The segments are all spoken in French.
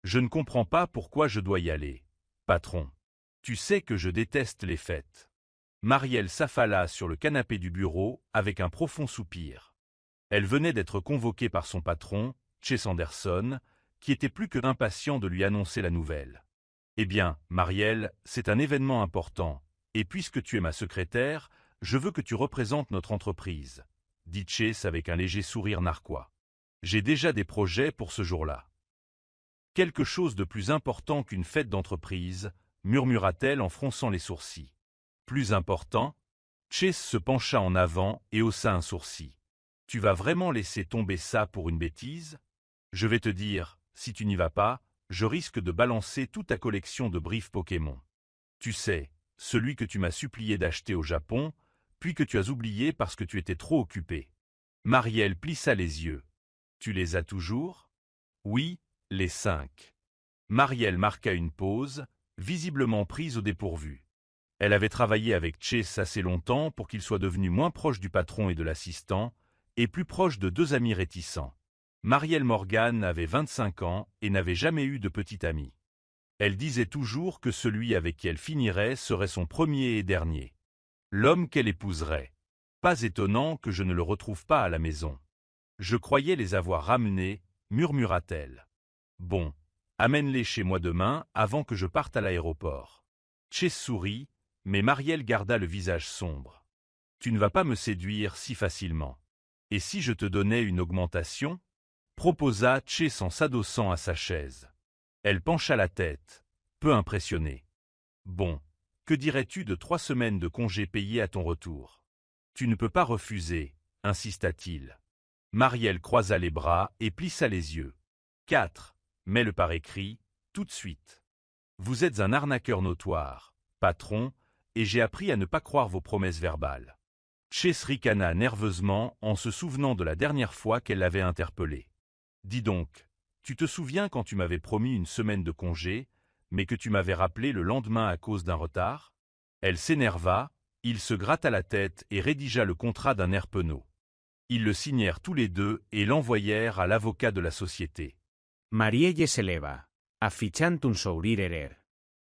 Je ne comprends pas pourquoi je dois y aller, patron. Tu sais que je déteste les fêtes. Marielle s'affala sur le canapé du bureau avec un profond soupir. Elle venait d'être convoquée par son patron, Chase Anderson, qui était plus que impatient de lui annoncer la nouvelle. Eh bien, Marielle, c'est un événement important, et puisque tu es ma secrétaire, je veux que tu représentes notre entreprise, dit Chase avec un léger sourire narquois. J'ai déjà des projets pour ce jour-là. Quelque chose de plus important qu'une fête d'entreprise, murmura-t-elle en fronçant les sourcils. Plus important? Chase se pencha en avant et haussa un sourcil. Tu vas vraiment laisser tomber ça pour une bêtise? Je vais te dire, si tu n'y vas pas, je risque de balancer toute ta collection de briefs Pokémon. Tu sais, celui que tu m'as supplié d'acheter au Japon, puis que tu as oublié parce que tu étais trop occupé. Marielle plissa les yeux. Tu les as toujours? Oui, les 5. Marielle marqua une pause, visiblement prise au dépourvu. Elle avait travaillé avec Chase assez longtemps pour qu'il soit devenu moins proche du patron et de l'assistant, et plus proche de deux amis réticents. Marielle Morgan avait 25 ans et n'avait jamais eu de petit ami. Elle disait toujours que celui avec qui elle finirait serait son premier et dernier. L'homme qu'elle épouserait. Pas étonnant que je ne le retrouve pas à la maison. Je croyais les avoir ramenés, murmura-t-elle. Bon, amène-les chez moi demain avant que je parte à l'aéroport. Chase sourit, mais Marielle garda le visage sombre. Tu ne vas pas me séduire si facilement. Et si je te donnais une augmentation? Proposa Chase en s'adossant à sa chaise. Elle pencha la tête, peu impressionnée. Bon, que dirais-tu de 3 semaines de congés payés à ton retour? Tu ne peux pas refuser, insista-t-il. Marielle croisa les bras et plissa les yeux. 4. Mets-le par écrit, tout de suite. Vous êtes un arnaqueur notoire, patron, et j'ai appris à ne pas croire vos promesses verbales. Chase ricana nerveusement en se souvenant de la dernière fois qu'elle l'avait interpellé. Dis donc, tu te souviens quand tu m'avais promis une semaine de congé, mais que tu m'avais rappelé le lendemain à cause d'un retard? Elle s'énerva, il se gratta la tête et rédigea le contrat d'un air penaud. Ils le signèrent tous les deux et l'envoyèrent à l'avocat de la société. Marielle se leva, affichant un sourire amer.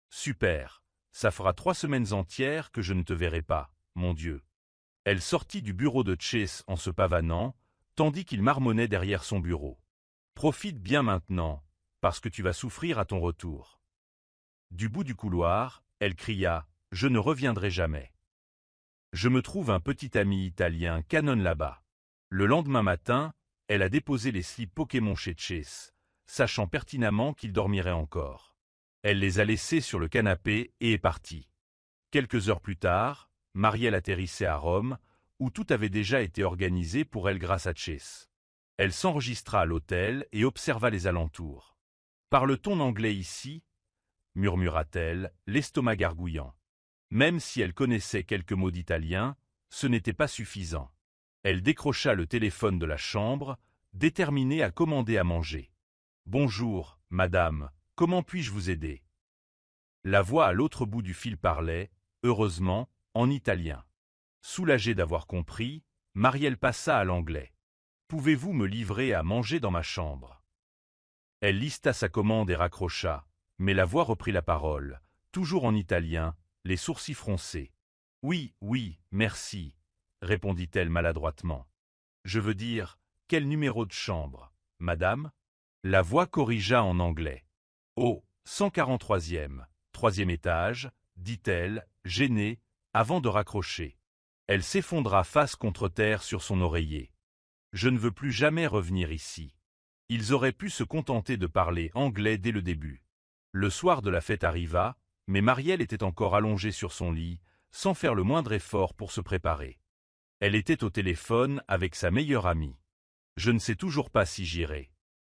Super, ça fera 3 semaines entières que je ne te verrai pas, mon Dieu. Elle sortit du bureau de Chase en se pavanant, tandis qu'il marmonnait derrière son bureau. Profite bien maintenant, parce que tu vas souffrir à ton retour. Du bout du couloir, elle cria « Je ne reviendrai jamais. Je me trouve un petit ami italien canon là-bas. » Le lendemain matin, elle a déposé les slips Pokémon chez Chase, sachant pertinemment qu'il dormirait encore. Elle les a laissés sur le canapé et est partie. Quelques heures plus tard, Marielle atterrissait à Rome, où tout avait déjà été organisé pour elle grâce à Chase. Elle s'enregistra à l'hôtel et observa les alentours. « Parle-t-on anglais ici ?» murmura-t-elle, l'estomac gargouillant. Même si elle connaissait quelques mots d'italien, ce n'était pas suffisant. Elle décrocha le téléphone de la chambre, déterminée à commander à manger. « Bonjour, madame, comment puis-je vous aider ?» La voix à l'autre bout du fil parlait, heureusement, en italien. Soulagée d'avoir compris, Marielle passa à l'anglais. « Pouvez-vous me livrer à manger dans ma chambre ?» Elle lista sa commande et raccrocha, mais la voix reprit la parole, toujours en italien, les sourcils froncés. « Oui, oui, merci, » répondit-elle maladroitement. « Je veux dire, quel numéro de chambre, madame ?» La voix corrigea en anglais. « Oh, 143e, 3e étage, » dit-elle, gênée, avant de raccrocher. Elle s'effondra face contre terre sur son oreiller. « Je ne veux plus jamais revenir ici. » Ils auraient pu se contenter de parler anglais dès le début. Le soir de la fête arriva, mais Marielle était encore allongée sur son lit, sans faire le moindre effort pour se préparer. Elle était au téléphone avec sa meilleure amie. « Je ne sais toujours pas si j'irai.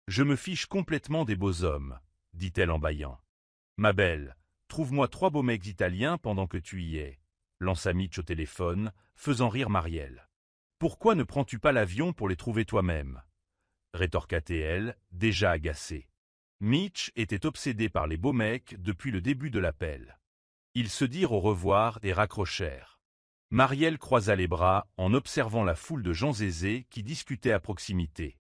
Je me fiche complètement des beaux hommes, » dit-elle en bâillant. « Ma belle, trouve-moi 3 beaux mecs italiens pendant que tu y es, » lança Mitch au téléphone, faisant rire Marielle. « Pourquoi ne prends-tu pas l'avion pour les trouver toi-même » rétorqua-t-elle, déjà agacée. Mitch était obsédé par les beaux mecs depuis le début de l'appel. Ils se dirent au revoir et raccrochèrent. Marielle croisa les bras en observant la foule de gens aisés qui discutaient à proximité.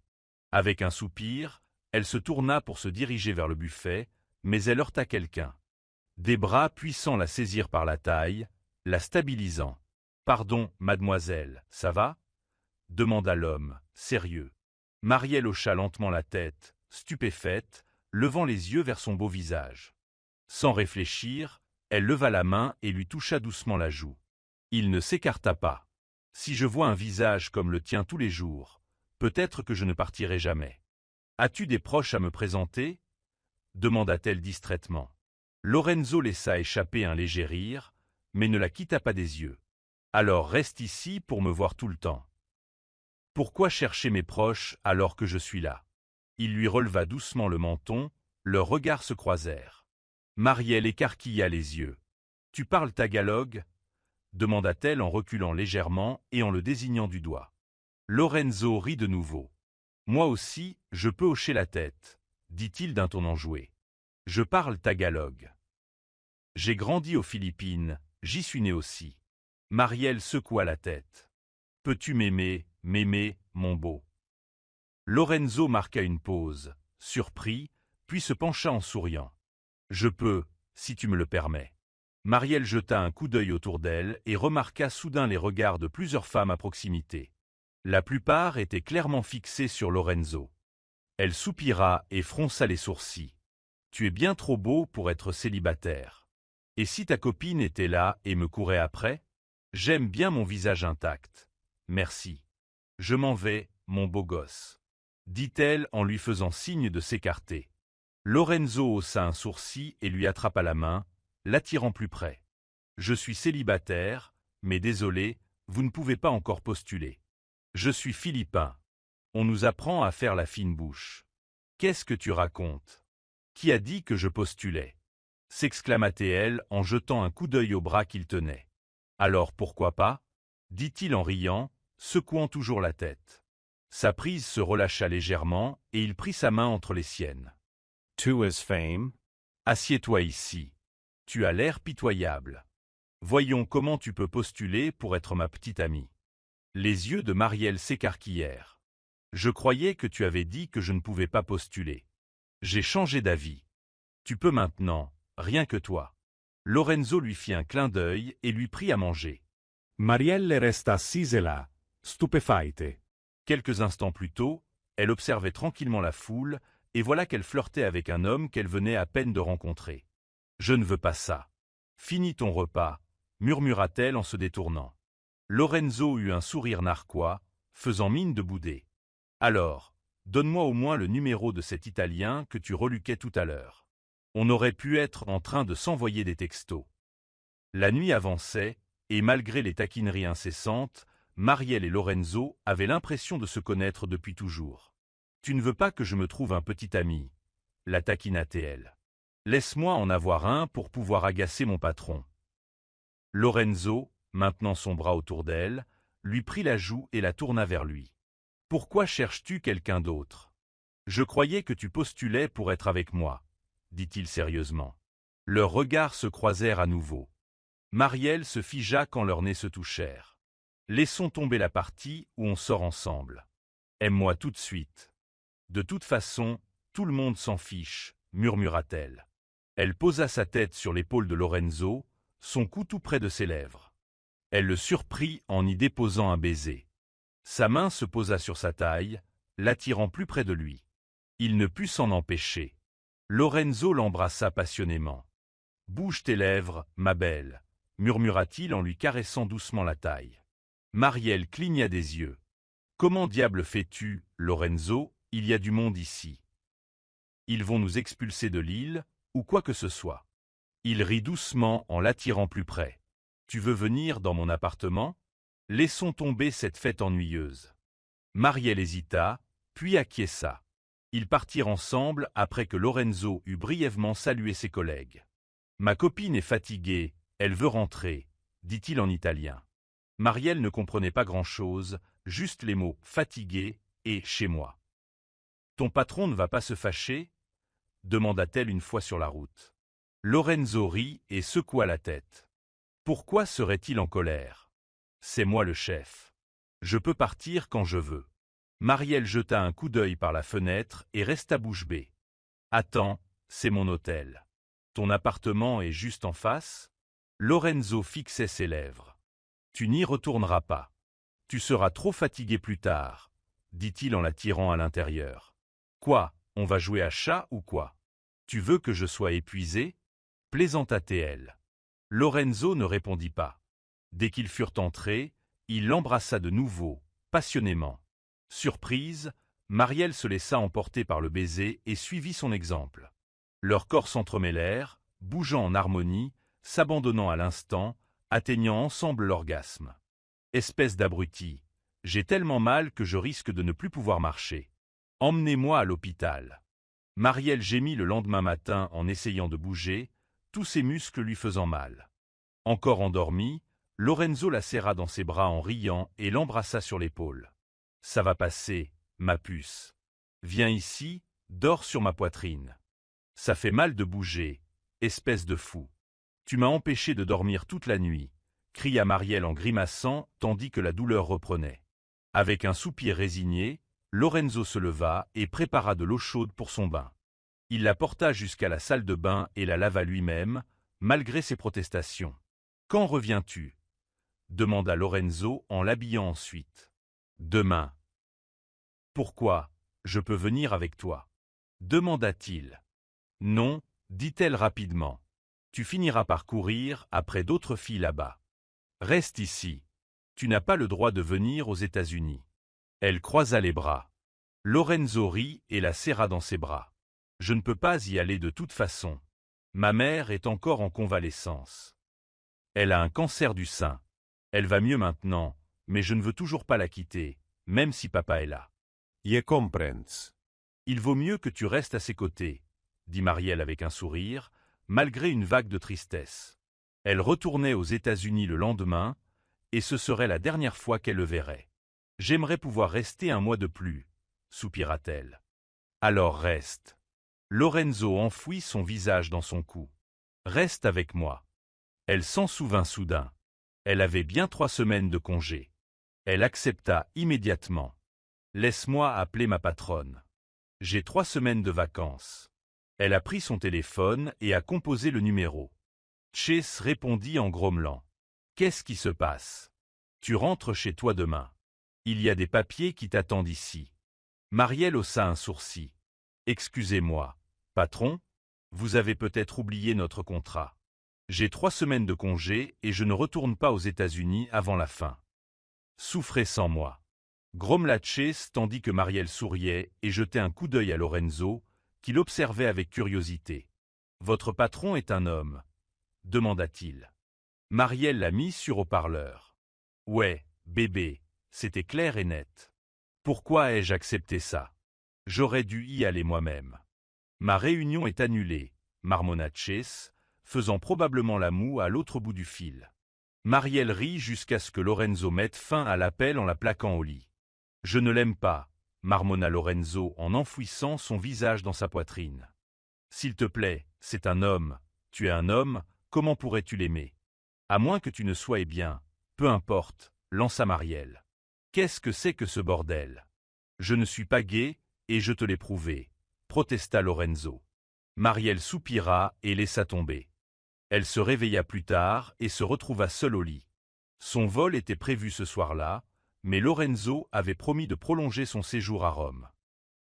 Avec un soupir, Elle se tourna pour se diriger vers le buffet, mais elle heurta quelqu'un. Des bras puissants la saisirent par la taille, la stabilisant. « Pardon, mademoiselle, ça va ?» demanda l'homme, sérieux. Marielle hocha lentement la tête, stupéfaite, levant les yeux vers son beau visage. Sans réfléchir, elle leva la main et lui toucha doucement la joue. Il ne s'écarta pas. « Si je vois un visage comme le tien tous les jours, peut-être que je ne partirai jamais. »« As-tu des proches à me présenter ?» demanda-t-elle distraitement. Lorenzo laissa échapper un léger rire, mais ne la quitta pas des yeux. « Alors reste ici pour me voir tout le temps. »« Pourquoi chercher mes proches alors que je suis là ?» Il lui releva doucement le menton, leurs regards se croisèrent. Marielle écarquilla les yeux. « Tu parles tagalog ?» demanda-t-elle en reculant légèrement et en le désignant du doigt. Lorenzo rit de nouveau. « Moi aussi, je peux hocher la tête, » dit-il d'un ton enjoué. « Je parle tagalog. J'ai grandi aux Philippines, j'y suis né aussi. » Marielle secoua la tête. « Peux-tu m'aimer, mon beau ?» Lorenzo marqua une pause, surpris, puis se pencha en souriant. « Je peux, si tu me le permets. » Marielle jeta un coup d'œil autour d'elle et remarqua soudain les regards de plusieurs femmes à proximité. La plupart étaient clairement fixés sur Lorenzo. Elle soupira et fronça les sourcils. « Tu es bien trop beau pour être célibataire. Et si ta copine était là et me courait après ? J'aime bien mon visage intact. Merci. Je m'en vais, mon beau gosse. » dit-elle en lui faisant signe de s'écarter. Lorenzo haussa un sourcil et lui attrapa la main, l'attirant plus près. « Je suis célibataire, mais désolé, vous ne pouvez pas encore postuler. Je suis philippin. On nous apprend à faire la fine bouche. »« Qu'est-ce que tu racontes ? Qui a dit que je postulais ?» s'exclama-t-elle en jetant un coup d'œil au bras qu'il tenait. « Alors pourquoi pas ?» dit-il en riant, secouant toujours la tête. Sa prise se relâcha légèrement et il prit sa main entre les siennes. « To his fame. »« Assieds-toi ici. Tu as l'air pitoyable. Voyons comment tu peux postuler pour être ma petite amie. » Les yeux de Marielle s'écarquillèrent. « Je croyais que tu avais dit que je ne pouvais pas postuler. J'ai changé d'avis. Tu peux maintenant, rien que toi. » Lorenzo lui fit un clin d'œil et lui prit à manger. Marielle resta assise là, stupéfaite. Quelques instants plus tôt, elle observait tranquillement la foule, et voilà qu'elle flirtait avec un homme qu'elle venait à peine de rencontrer. « Je ne veux pas ça. Finis ton repas, » murmura-t-elle en se détournant. Lorenzo eut un sourire narquois, faisant mine de bouder. « Alors, donne-moi au moins le numéro de cet Italien que tu reluquais tout à l'heure. On aurait pu être en train de s'envoyer des textos. » La nuit avançait, et malgré les taquineries incessantes, Marielle et Lorenzo avaient l'impression de se connaître depuis toujours. « Tu ne veux pas que je me trouve un petit ami ?» la taquina-t-elle. « Laisse-moi en avoir un pour pouvoir agacer mon patron. » Lorenzo, maintenant son bras autour d'elle, lui prit la joue et la tourna vers lui. « Pourquoi cherches-tu quelqu'un d'autre ? Je croyais que tu postulais pour être avec moi, » dit-il sérieusement. Leurs regards se croisèrent à nouveau. Marielle se figea quand leurs nez se touchèrent. « Laissons tomber la partie où on sort ensemble. Aime-moi tout de suite. De toute façon, tout le monde s'en fiche, » murmura-t-elle. Elle posa sa tête sur l'épaule de Lorenzo, son cou tout près de ses lèvres. Elle le surprit en y déposant un baiser. Sa main se posa sur sa taille, l'attirant plus près de lui. Il ne put s'en empêcher. Lorenzo l'embrassa passionnément. « Bouge tes lèvres, ma belle » murmura-t-il en lui caressant doucement la taille. Marielle cligna des yeux. « Comment diable fais-tu, Lorenzo ? Il y a du monde ici. Ils vont nous expulser de l'île, ou quoi que ce soit. » Il rit doucement en l'attirant plus près. « Tu veux venir dans mon appartement ? Laissons tomber cette fête ennuyeuse. » Marielle hésita, puis acquiesça. Ils partirent ensemble après que Lorenzo eut brièvement salué ses collègues. « Ma copine est fatiguée, elle veut rentrer, » dit-il en italien. Marielle ne comprenait pas grand-chose, juste les mots « fatigué » et « chez moi ». « Ton patron ne va pas se fâcher ?» demanda-t-elle une fois sur la route. Lorenzo rit et secoua la tête. « Pourquoi serait-il en colère ? C'est moi le chef. Je peux partir quand je veux. » Marielle jeta un coup d'œil par la fenêtre et resta bouche bée. Attends, c'est mon hôtel. Ton appartement est juste en face? Lorenzo fixait ses lèvres. Tu n'y retourneras pas. Tu seras trop fatigué plus tard, dit-il en la tirant à l'intérieur. Quoi, on va jouer à chat ou quoi? Tu veux que je sois épuisé? Plaisanta-t-elle. Lorenzo ne répondit pas. Dès qu'ils furent entrés, il l'embrassa de nouveau, passionnément. Surprise, Marielle se laissa emporter par le baiser et suivit son exemple. Leurs corps s'entremêlèrent, bougeant en harmonie, s'abandonnant à l'instant, atteignant ensemble l'orgasme. Espèce d'abruti, j'ai tellement mal que je risque de ne plus pouvoir marcher. Emmenez-moi à l'hôpital. Marielle gémit le lendemain matin en essayant de bouger, tous ses muscles lui faisant mal. Encore endormie, Lorenzo la serra dans ses bras en riant et l'embrassa sur l'épaule. Ça va passer, ma puce. Viens ici, dors sur ma poitrine. Ça fait mal de bouger, espèce de fou. Tu m'as empêché de dormir toute la nuit, cria Marielle en grimaçant tandis que la douleur reprenait. Avec un soupir résigné, Lorenzo se leva et prépara de l'eau chaude pour son bain. Il la porta jusqu'à la salle de bain et la lava lui-même, malgré ses protestations. « Quand reviens-tu » demanda Lorenzo en l'habillant ensuite. « Demain. »« Pourquoi, je peux venir avec toi » demanda-t-il. « Non, dit-elle rapidement. Tu finiras par courir après d'autres filles là-bas. Reste ici. Tu n'as pas le droit de venir aux États-Unis. » Elle croisa les bras. Lorenzo rit et la serra dans ses bras. « Je ne peux pas y aller de toute façon. Ma mère est encore en convalescence. Elle a un cancer du sein. Elle va mieux maintenant, mais je ne veux toujours pas la quitter, même si papa est là. »« Je comprends. Il vaut mieux que tu restes à ses côtés, » dit Marielle avec un sourire, malgré une vague de tristesse. Elle retournait aux États-Unis le lendemain, et ce serait la dernière fois qu'elle le verrait. « J'aimerais pouvoir rester un mois de plus, » soupira-t-elle. « Alors reste. » Lorenzo enfouit son visage dans son cou. « Reste avec moi. » Elle s'en souvint soudain. Elle avait bien 3 semaines de congé. Elle accepta immédiatement. « Laisse-moi appeler ma patronne. J'ai 3 semaines de vacances. » Elle a pris son téléphone et a composé le numéro. Chase répondit en grommelant. « Qu'est-ce qui se passe? Tu rentres chez toi demain. Il y a des papiers qui t'attendent ici. » Marielle haussa un sourcil. « Excusez-moi, patron, vous avez peut-être oublié notre contrat. J'ai 3 semaines de congé et je ne retourne pas aux États-Unis avant la fin. Souffrez sans moi. » Grommela Chase tandis que Marielle souriait et jetait un coup d'œil à Lorenzo, qui l'observait avec curiosité. « Votre patron est un homme ?» demanda-t-il. Marielle l'a mis sur haut-parleur. « Ouais, bébé, c'était clair et net. Pourquoi ai-je accepté ça? J'aurais dû y aller moi-même. »« Ma réunion est annulée, » marmonna Chase, faisant probablement la moue à l'autre bout du fil. Marielle rit jusqu'à ce que Lorenzo mette fin à l'appel en la plaquant au lit. « Je ne l'aime pas, » marmonna Lorenzo en enfouissant son visage dans sa poitrine. « S'il te plaît, c'est un homme. Tu es un homme, comment pourrais-tu l'aimer? À moins que tu ne sois bien. Peu importe, » lança Marielle. « Qu'est-ce que c'est que ce bordel? Je ne suis pas gay, et je te l'ai prouvé, » protesta Lorenzo. Marielle soupira et laissa tomber. Elle se réveilla plus tard et se retrouva seule au lit. Son vol était prévu ce soir-là, mais Lorenzo avait promis de prolonger son séjour à Rome.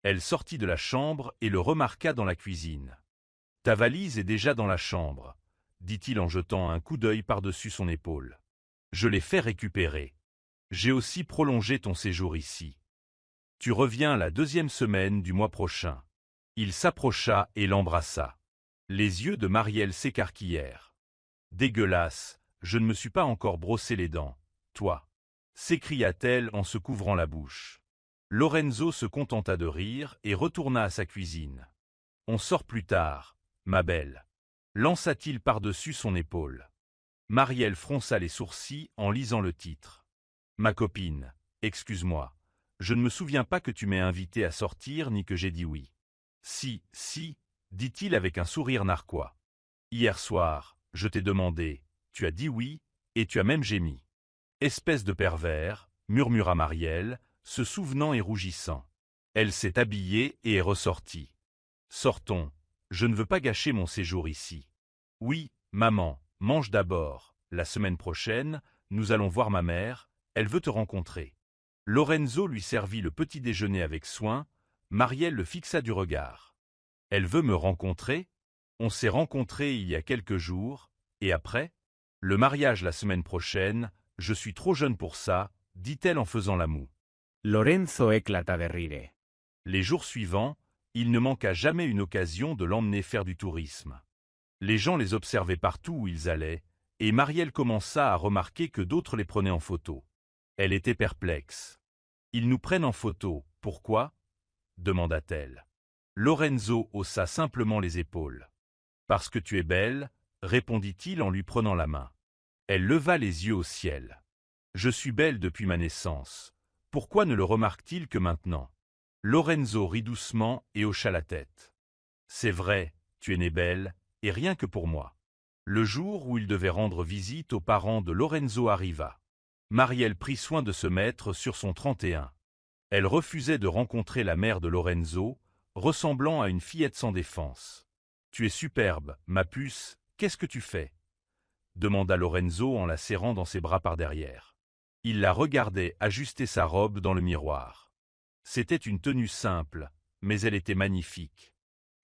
Elle sortit de la chambre et le remarqua dans la cuisine. « Ta valise est déjà dans la chambre, » dit-il en jetant un coup d'œil par-dessus son épaule. « Je l'ai fait récupérer. J'ai aussi prolongé ton séjour ici. Tu reviens la 2e semaine du mois prochain. » Il s'approcha et l'embrassa. Les yeux de Marielle s'écarquillèrent. « Dégueulasse, je ne me suis pas encore brossé les dents, toi !» s'écria-t-elle en se couvrant la bouche. Lorenzo se contenta de rire et retourna à sa cuisine. « On sort plus tard, ma belle » lança-t-il par-dessus son épaule. Marielle fronça les sourcils en lisant le titre. « Ma copine, excuse-moi, je ne me souviens pas que tu m'aies invité à sortir ni que j'ai dit oui. »« Si, si, » dit-il avec un sourire narquois. « Hier soir, je t'ai demandé, tu as dit oui, et tu as même gémi. »« Espèce de pervers, » murmura Marielle, se souvenant et rougissant. Elle s'est habillée et est ressortie. Sortons, je ne veux pas gâcher mon séjour ici. Oui, maman, mange d'abord. La semaine prochaine, nous allons voir ma mère, elle veut te rencontrer. Lorenzo lui servit le petit déjeuner avec soin, Marielle le fixa du regard. Elle veut me rencontrer? On s'est rencontrés il y a quelques jours, et après? Le mariage la semaine prochaine, je suis trop jeune pour ça, dit-elle en faisant la moue. Lorenzo éclata de rire. Les jours suivants, il ne manqua jamais une occasion de l'emmener faire du tourisme. Les gens les observaient partout où ils allaient, et Marielle commença à remarquer que d'autres les prenaient en photo. Elle était perplexe. « Ils nous prennent en photo, pourquoi ?» demanda-t-elle. Lorenzo haussa simplement les épaules. « Parce que tu es belle, » répondit-il en lui prenant la main. Elle leva les yeux au ciel. « Je suis belle depuis ma naissance. Pourquoi ne le remarque-t-il que maintenant ?» Lorenzo rit doucement et hocha la tête. « C'est vrai, tu es née belle, et rien que pour moi. » Le jour où il devait rendre visite aux parents de Lorenzo arriva. Marielle prit soin de se mettre sur son 31. Elle refusait de rencontrer la mère de Lorenzo, ressemblant à une fillette sans défense. « Tu es superbe, ma puce, qu'est-ce que tu fais ?» demanda Lorenzo en la serrant dans ses bras par derrière. Il la regardait ajuster sa robe dans le miroir. C'était une tenue simple, mais elle était magnifique.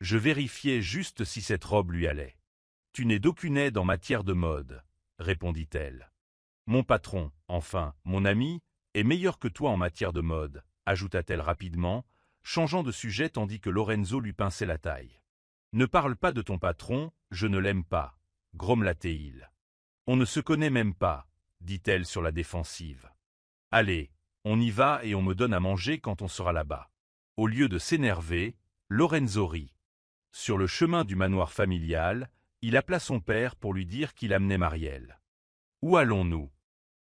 Je vérifiais juste si cette robe lui allait. « Tu n'es d'aucune aide en matière de mode, » répondit-elle. « Mon patron, enfin, mon ami, est meilleur que toi en matière de mode, » ajouta-t-elle rapidement, changeant de sujet tandis que Lorenzo lui pinçait la taille. « Ne parle pas de ton patron, je ne l'aime pas, » grommela-t-il. « On ne se connaît même pas, » dit-elle sur la défensive. « Allez, on y va et on me donne à manger quand on sera là-bas. » Au lieu de s'énerver, Lorenzo rit. Sur le chemin du manoir familial, il appela son père pour lui dire qu'il amenait Marielle. « Où allons-nous »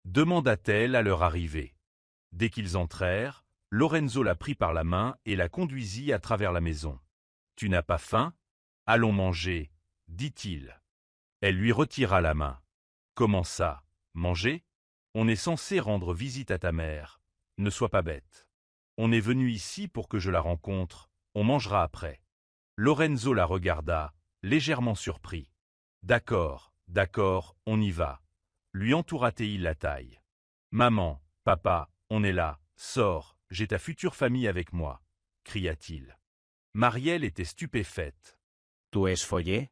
demanda-t-elle à leur arrivée. Dès qu'ils entrèrent, Lorenzo la prit par la main et la conduisit à travers la maison. « Tu n'as pas faim ? Allons manger, » dit-il. Elle lui retira la main. « Comment ça, manger ? On est censé rendre visite à ta mère. Ne sois pas bête. On est venu ici pour que je la rencontre, on mangera après. » Lorenzo la regarda, légèrement surpris. « D'accord, d'accord, on y va. » Lui entoura-t-il la taille. « Maman, papa, on est là, sors, j'ai ta future famille avec moi, » cria-t-il. Marielle était stupéfaite. « Tu es follé ?»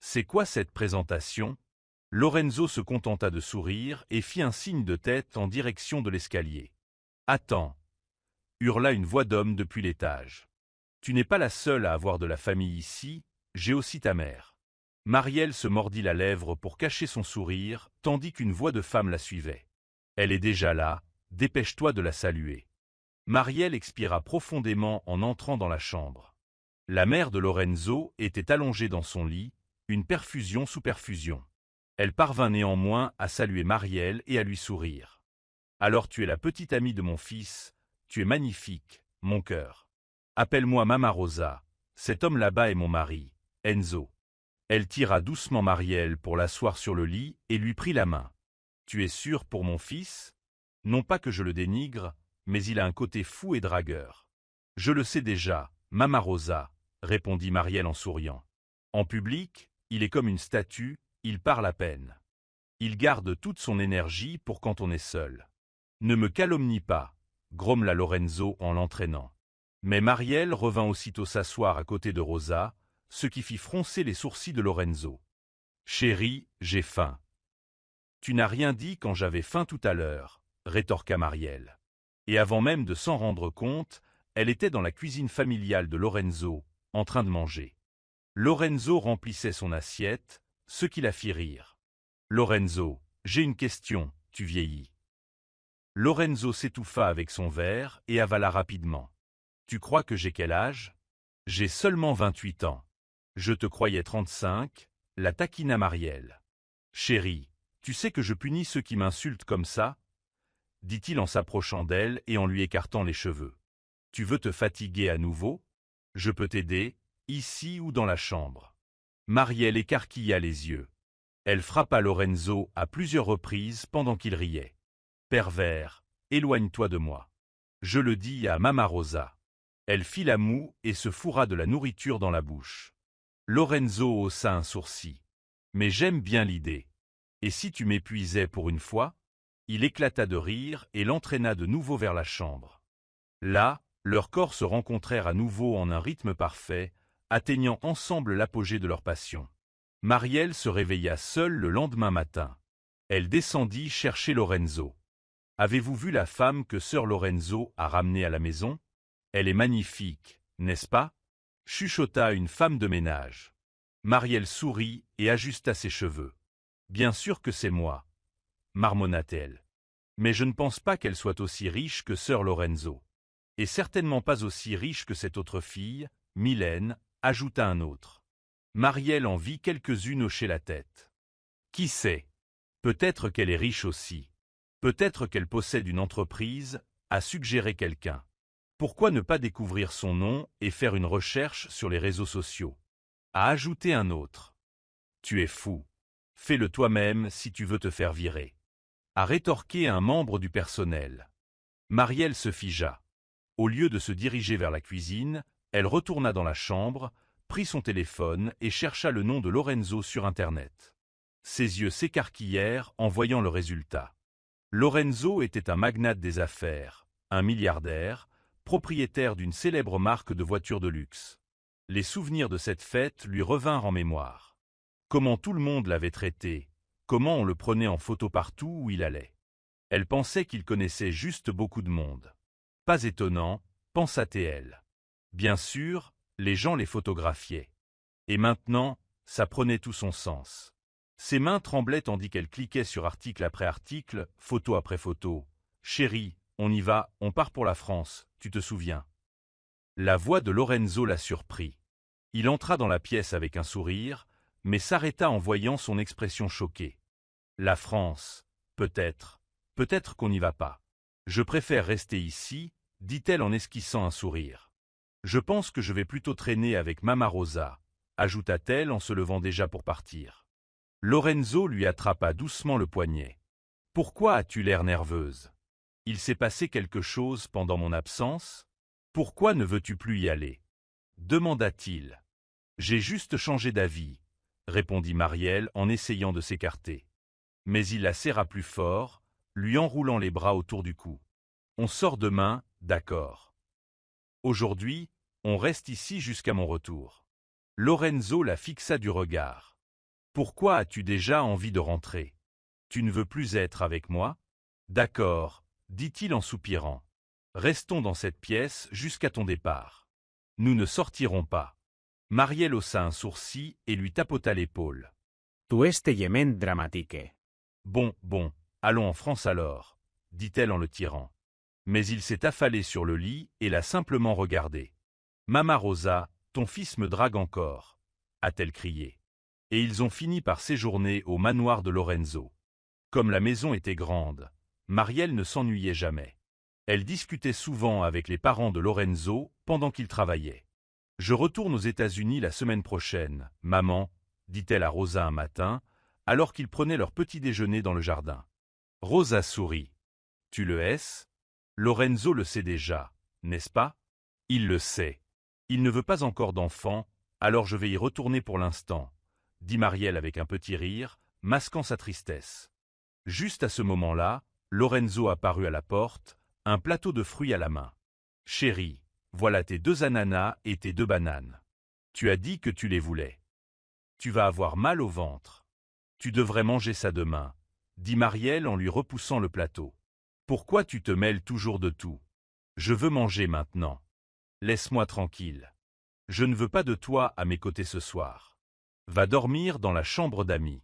C'est quoi cette présentation ? Lorenzo se contenta de sourire et fit un signe de tête en direction de l'escalier. « Attends » hurla une voix d'homme depuis l'étage. « Tu n'es pas la seule à avoir de la famille ici, j'ai aussi ta mère. » Marielle se mordit la lèvre pour cacher son sourire, tandis qu'une voix de femme la suivait. « Elle est déjà là, dépêche-toi de la saluer. » Marielle expira profondément en entrant dans la chambre. La mère de Lorenzo était allongée dans son lit, une perfusion sous perfusion. Elle parvint néanmoins à saluer Marielle et à lui sourire. « Alors tu es la petite amie de mon fils, tu es magnifique, mon cœur. Appelle-moi Mama Rosa, cet homme là-bas est mon mari, Enzo. » Elle tira doucement Marielle pour l'asseoir sur le lit et lui prit la main. « Tu es sûr pour mon fils ? Non pas que je le dénigre, mais il a un côté fou et dragueur. »« Je le sais déjà, Mama Rosa, » répondit Marielle en souriant. « En public, il est comme une statue, il parle à peine. Il garde toute son énergie pour quand on est seul. »« Ne me calomnie pas, » grommela Lorenzo en l'entraînant. Mais Marielle revint aussitôt s'asseoir à côté de Rosa, ce qui fit froncer les sourcils de Lorenzo. « Chérie, j'ai faim. »« Tu n'as rien dit quand j'avais faim tout à l'heure, » rétorqua Marielle. Et avant même de s'en rendre compte, elle était dans la cuisine familiale de Lorenzo, en train de manger. Lorenzo remplissait son assiette, ce qui la fit rire. « Lorenzo, j'ai une question, tu vieillis. » Lorenzo s'étouffa avec son verre et avala rapidement. « Tu crois que j'ai quel âge ? J'ai seulement 28 ans. Je te croyais 35, la taquina Marielle. Chérie, tu sais que je punis ceux qui m'insultent comme ça ? Dit-il en s'approchant d'elle et en lui écartant les cheveux. Tu veux te fatiguer à nouveau ? Je peux t'aider, ici ou dans la chambre. Marielle écarquilla les yeux. Elle frappa Lorenzo à plusieurs reprises pendant qu'il riait. Pervers, éloigne-toi de moi. Je le dis à Mama Rosa. Elle fit la moue et se fourra de la nourriture dans la bouche. Lorenzo haussa un sourcil. Mais j'aime bien l'idée. Et si tu m'épuisais pour une fois? Il éclata de rire et l'entraîna de nouveau vers la chambre. Là, leurs corps se rencontrèrent à nouveau en un rythme parfait, atteignant ensemble l'apogée de leur passion. Marielle se réveilla seule le lendemain matin. Elle descendit chercher Lorenzo. « Avez-vous vu la femme que sœur Lorenzo a ramenée à la maison? Elle est magnifique, n'est-ce pas ?» chuchota une femme de ménage. Marielle sourit et ajusta ses cheveux. « Bien sûr que c'est moi, » marmonna-t-elle. « Mais je ne pense pas qu'elle soit aussi riche que sœur Lorenzo. Et certainement pas aussi riche que cette autre fille, Mylène, » ajouta un autre. Marielle en vit quelques-unes hocher la tête. Qui sait? Peut-être qu'elle est riche aussi. Peut-être qu'elle possède une entreprise, a suggéré quelqu'un. Pourquoi ne pas découvrir son nom et faire une recherche sur les réseaux sociaux? A ajouté un autre. Tu es fou. Fais-le toi-même si tu veux te faire virer. A rétorqué un membre du personnel. Marielle se figea. Au lieu de se diriger vers la cuisine, elle retourna dans la chambre, prit son téléphone et chercha le nom de Lorenzo sur Internet. Ses yeux s'écarquillèrent en voyant le résultat. Lorenzo était un magnate des affaires, un milliardaire, propriétaire d'une célèbre marque de voitures de luxe. Les souvenirs de cette fête lui revinrent en mémoire. Comment tout le monde l'avait traité, comment on le prenait en photo partout où il allait. Elle pensait qu'il connaissait juste beaucoup de monde. Pas étonnant, pensa-t-elle. Bien sûr, les gens les photographiaient. Et maintenant, ça prenait tout son sens. Ses mains tremblaient tandis qu'elle cliquait sur article après article, photo après photo. « Chérie, on y va, on part pour la France, tu te souviens ?» La voix de Lorenzo la surprit. Il entra dans la pièce avec un sourire, mais s'arrêta en voyant son expression choquée. « La France, peut-être qu'on n'y va pas. Je préfère rester ici, » dit-elle en esquissant un sourire. « Je pense que je vais plutôt traîner avec Mama Rosa », ajouta-t-elle en se levant déjà pour partir. Lorenzo lui attrapa doucement le poignet. « Pourquoi as-tu l'air nerveuse? Il s'est passé quelque chose pendant mon absence? Pourquoi ne veux-tu plus y aller ?» demanda-t-il. « J'ai juste changé d'avis, » répondit Marielle en essayant de s'écarter. Mais il la serra plus fort, lui enroulant les bras autour du cou. « On sort demain, d'accord. Aujourd'hui, on reste ici jusqu'à mon retour. » Lorenzo la fixa du regard. « Pourquoi as-tu déjà envie de rentrer? Tu ne veux plus être avec moi? » « D'accord, » dit-il en soupirant. « Restons dans cette pièce jusqu'à ton départ. Nous ne sortirons pas. » Marielle haussa un sourcil et lui tapota l'épaule. « Tu este yemen dramatique. » Bon, allons en France alors, dit-elle en le tirant. Mais il s'est affalé sur le lit et l'a simplement regardé. « Mama Rosa, ton fils me drague encore, » a-t-elle crié. Et ils ont fini par séjourner au manoir de Lorenzo. Comme la maison était grande, Marielle ne s'ennuyait jamais. Elle discutait souvent avec les parents de Lorenzo pendant qu'il travaillait. « Je retourne aux États-Unis la semaine prochaine, maman, » dit-elle à Rosa un matin, alors qu'ils prenaient leur petit déjeuner dans le jardin. Rosa sourit. « Tu le hais? Lorenzo le sait déjà, n'est-ce pas? Il le sait. Il ne veut pas encore d'enfant, alors je vais y retourner pour l'instant, » dit Marielle avec un petit rire, masquant sa tristesse. Juste à ce moment-là, Lorenzo apparut à la porte, un plateau de fruits à la main. « Chérie, voilà tes 2 ananas et tes 2 bananes. Tu as dit que tu les voulais. Tu vas avoir mal au ventre. Tu devrais manger ça demain, » dit Marielle en lui repoussant le plateau. « Pourquoi tu te mêles toujours de tout? Je veux manger maintenant. Laisse-moi tranquille. Je ne veux pas de toi à mes côtés ce soir. Va dormir dans la chambre d'amis. »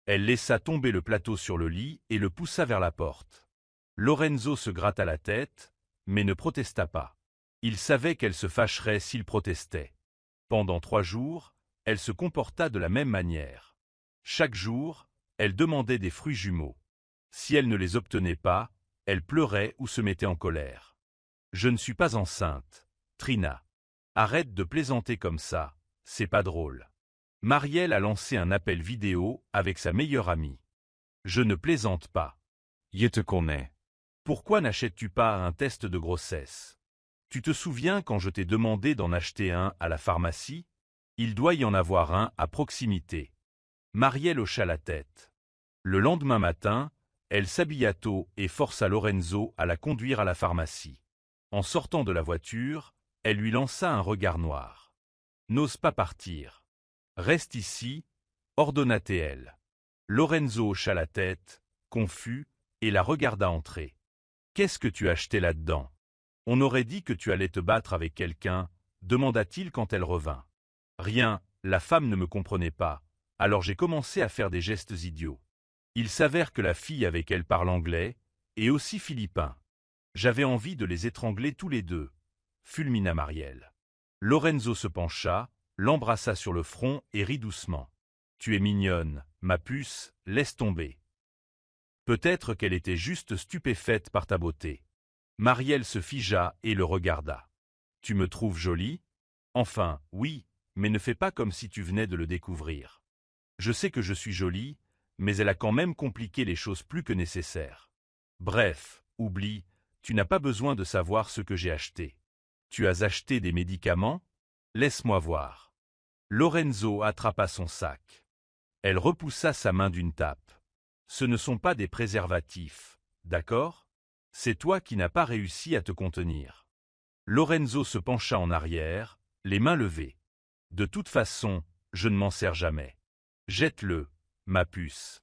Elle laissa tomber le plateau sur le lit et le poussa vers la porte. Lorenzo se gratta la tête, mais ne protesta pas. Il savait qu'elle se fâcherait s'il protestait. Pendant 3 jours, elle se comporta de la même manière. Chaque jour, elle demandait des fruits jumeaux. Si elle ne les obtenait pas, elle pleurait ou se mettait en colère. « Je ne suis pas enceinte, Trina. Arrête de plaisanter comme ça, c'est pas drôle. » Marielle a lancé un appel vidéo avec sa meilleure amie. « Je ne plaisante pas. Je te connais. Pourquoi n'achètes-tu pas un test de grossesse? Tu te souviens quand je t'ai demandé d'en acheter un à la pharmacie? Il doit y en avoir un à proximité. Marielle hocha la tête. Le lendemain matin, elle s'habilla tôt et força Lorenzo à la conduire à la pharmacie. En sortant de la voiture, elle lui lança un regard noir. N'ose pas partir. Reste ici, ordonna-t-elle. Lorenzo hocha la tête, confus, et la regarda entrer. Qu'est-ce que tu achetais là-dedans? On aurait dit que tu allais te battre avec quelqu'un, demanda-t-il quand elle revint. Rien, la femme ne me comprenait pas, alors j'ai commencé à faire des gestes idiots. Il s'avère que la fille avec elle parle anglais, et aussi philippin. J'avais envie de les étrangler tous les deux, fulmina Marielle. Lorenzo se pencha, l'embrassa sur le front et rit doucement. Tu es mignonne, ma puce, laisse tomber. Peut-être qu'elle était juste stupéfaite par ta beauté. Marielle se figea et le regarda. Tu me trouves jolie? Enfin, oui, mais ne fais pas comme si tu venais de le découvrir. Je sais que je suis jolie, mais elle a quand même compliqué les choses plus que nécessaire. Bref, oublie, tu n'as pas besoin de savoir ce que j'ai acheté. Tu as acheté des médicaments? Laisse-moi voir. Lorenzo attrapa son sac. Elle repoussa sa main d'une tape. Ce ne sont pas des préservatifs, d'accord? C'est toi qui n'as pas réussi à te contenir. Lorenzo se pencha en arrière, les mains levées. De toute façon, je ne m'en sers jamais. Jette-le, ma puce.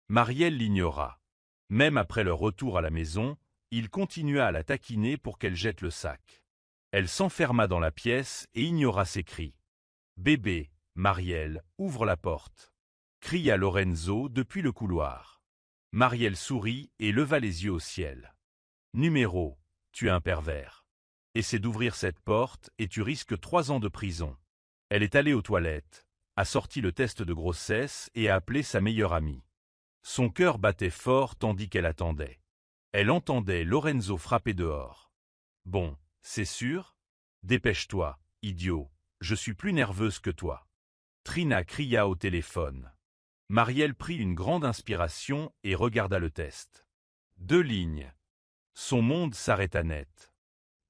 Marielle l'ignora. Même après leur retour à la maison, il continua à la taquiner pour qu'elle jette le sac. Elle s'enferma dans la pièce et ignora ses cris. Bébé, Marielle, ouvre la porte, cria Lorenzo depuis le couloir. Marielle sourit et leva les yeux au ciel. Numéro, tu es un pervers. Essaie d'ouvrir cette porte et tu risques 3 ans de prison. Elle est allée aux toilettes, a sorti le test de grossesse et a appelé sa meilleure amie. Son cœur battait fort tandis qu'elle attendait. Elle entendait Lorenzo frapper dehors. Bon, c'est sûr? Dépêche-toi, idiot, je suis plus nerveuse que toi. Trina cria au téléphone. Marielle prit une grande inspiration et regarda le test. 2 lignes. Son monde s'arrêta net.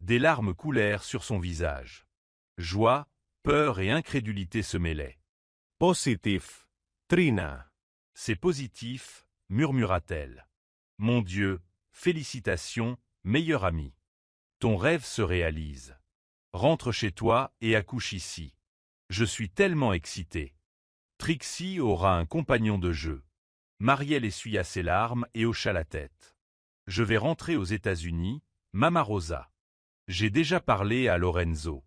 Des larmes coulèrent sur son visage. Joie, peur et incrédulité se mêlaient. Positif, Trina. C'est positif, murmura-t-elle. Mon Dieu, félicitations, meilleur ami. Ton rêve se réalise. Rentre chez toi et accouche ici. Je suis tellement excitée. Trixie aura un compagnon de jeu. Marielle essuya ses larmes et hocha la tête. Je vais rentrer aux États-Unis, Mama Rosa. J'ai déjà parlé à Lorenzo.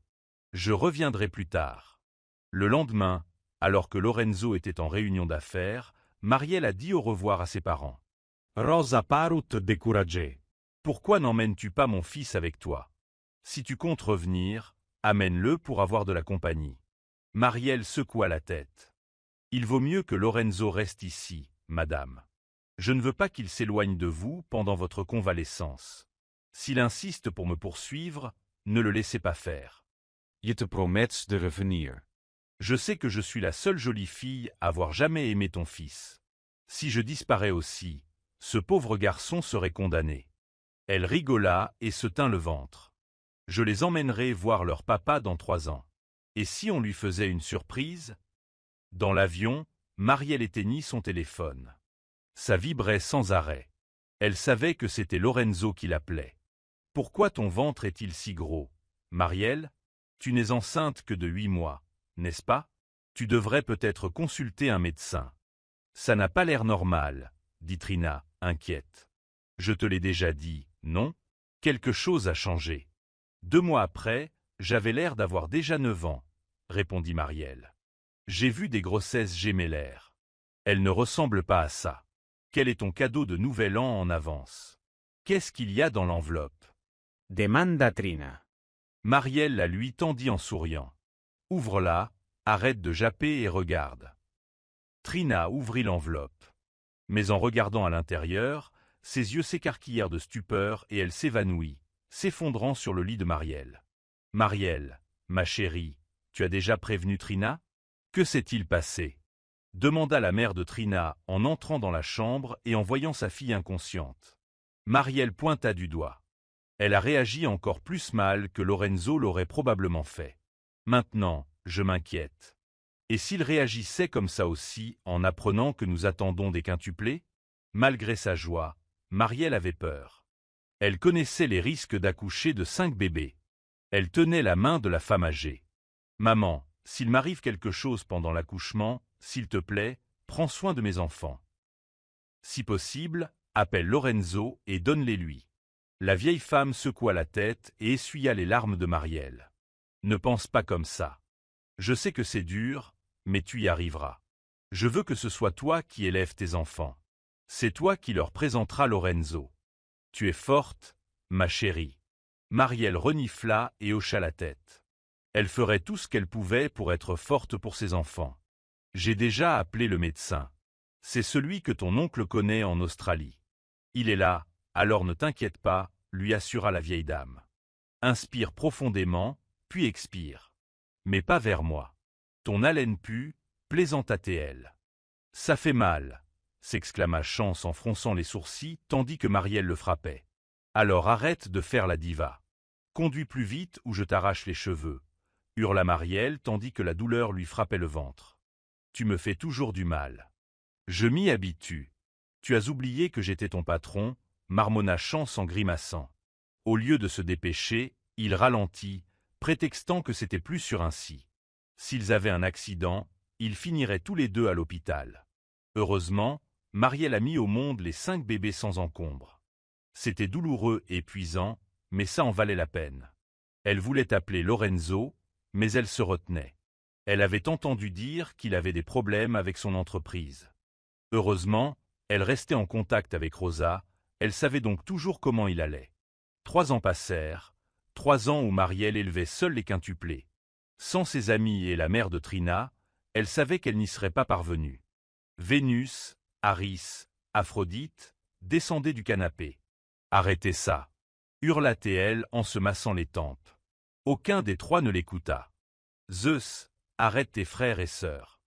Je reviendrai plus tard. Le lendemain, alors que Lorenzo était en réunion d'affaires, Marielle a dit au revoir à ses parents. Rosa parut découragée. Pourquoi n'emmènes-tu pas mon fils avec toi? Si tu comptes revenir, amène-le pour avoir de la compagnie. Marielle secoua la tête. Il vaut mieux que Lorenzo reste ici, madame. Je ne veux pas qu'il s'éloigne de vous pendant votre convalescence. S'il insiste pour me poursuivre, ne le laissez pas faire. Je te promets de revenir. Je sais que je suis la seule jolie fille à avoir jamais aimé ton fils. Si je disparais aussi, ce pauvre garçon serait condamné. Elle rigola et se tint le ventre. Je les emmènerai voir leur papa dans 3 ans. Et si on lui faisait une surprise? Dans l'avion, Marielle éteignit son téléphone. Ça vibrait sans arrêt. Elle savait que c'était Lorenzo qui l'appelait. Pourquoi ton ventre est-il si gros? Marielle, tu n'es enceinte que de 8 mois, n'est-ce pas? Tu devrais peut-être consulter un médecin. Ça n'a pas l'air normal, dit Trina, inquiète. Je te l'ai déjà dit, non? Quelque chose a changé. 2 mois après, j'avais l'air d'avoir déjà 9 ans, répondit Marielle. J'ai vu des grossesses gémellaires. Elles ne ressemblent pas à ça. Quel est ton cadeau de nouvel an en avance? Qu'est-ce qu'il y a dans l'enveloppe? Demanda Trina. Marielle la lui tendit en souriant. Ouvre-la, arrête de japper et regarde. Trina ouvrit l'enveloppe. Mais en regardant à l'intérieur, ses yeux s'écarquillèrent de stupeur et elle s'évanouit, s'effondrant sur le lit de Marielle. Marielle, ma chérie, tu as déjà prévenu Trina? Que s'est-il passé? Demanda la mère de Trina en entrant dans la chambre et en voyant sa fille inconsciente. Marielle pointa du doigt. Elle a réagi encore plus mal que Lorenzo l'aurait probablement fait. Maintenant, je m'inquiète. Et s'il réagissait comme ça aussi en apprenant que nous attendons des quintuplés? Malgré sa joie, Marielle avait peur. Elle connaissait les risques d'accoucher de 5 bébés. Elle tenait la main de la femme âgée. « Maman, s'il m'arrive quelque chose pendant l'accouchement, s'il te plaît, prends soin de mes enfants. Si possible, appelle Lorenzo et donne-les-lui. » La vieille femme secoua la tête et essuya les larmes de Marielle. « Ne pense pas comme ça. Je sais que c'est dur, mais tu y arriveras. Je veux que ce soit toi qui élèves tes enfants. C'est toi qui leur présenteras Lorenzo. Tu es forte, ma chérie. » Marielle renifla et hocha la tête. Elle ferait tout ce qu'elle pouvait pour être forte pour ses enfants. « J'ai déjà appelé le médecin. C'est celui que ton oncle connaît en Australie. Il est là, alors ne t'inquiète pas, lui assura la vieille dame. Inspire profondément, puis expire. Mais pas vers moi. Ton haleine pue, plaisanta T.L. Ça fait mal, s'exclama Chance en fronçant les sourcils tandis que Marielle le frappait. Alors arrête de faire la diva. Conduis plus vite ou je t'arrache les cheveux, hurla Marielle tandis que la douleur lui frappait le ventre. Tu me fais toujours du mal. Je m'y habitue. Tu as oublié que j'étais ton patron, marmonna Chance en grimaçant. Au lieu de se dépêcher, il ralentit, prétextant que c'était plus sûr ainsi. S'ils avaient un accident, ils finiraient tous les deux à l'hôpital. Heureusement, Marielle a mis au monde les 5 bébés sans encombre. C'était douloureux et épuisant, mais ça en valait la peine. Elle voulait appeler Lorenzo, mais elle se retenait. Elle avait entendu dire qu'il avait des problèmes avec son entreprise. Heureusement, elle restait en contact avec Rosa, elle savait donc toujours comment il allait. 3 ans passèrent, 3 ans où Marielle élevait seule les quintuplés. Sans ses amis et la mère de Trina, elle savait qu'elle n'y serait pas parvenue. Vénus, Aris, Aphrodite descendaient du canapé. « Arrêtez ça !» hurla T.L. en se massant les tempes. Aucun des 3 ne l'écouta. « Zeus, arrête tes frères et sœurs.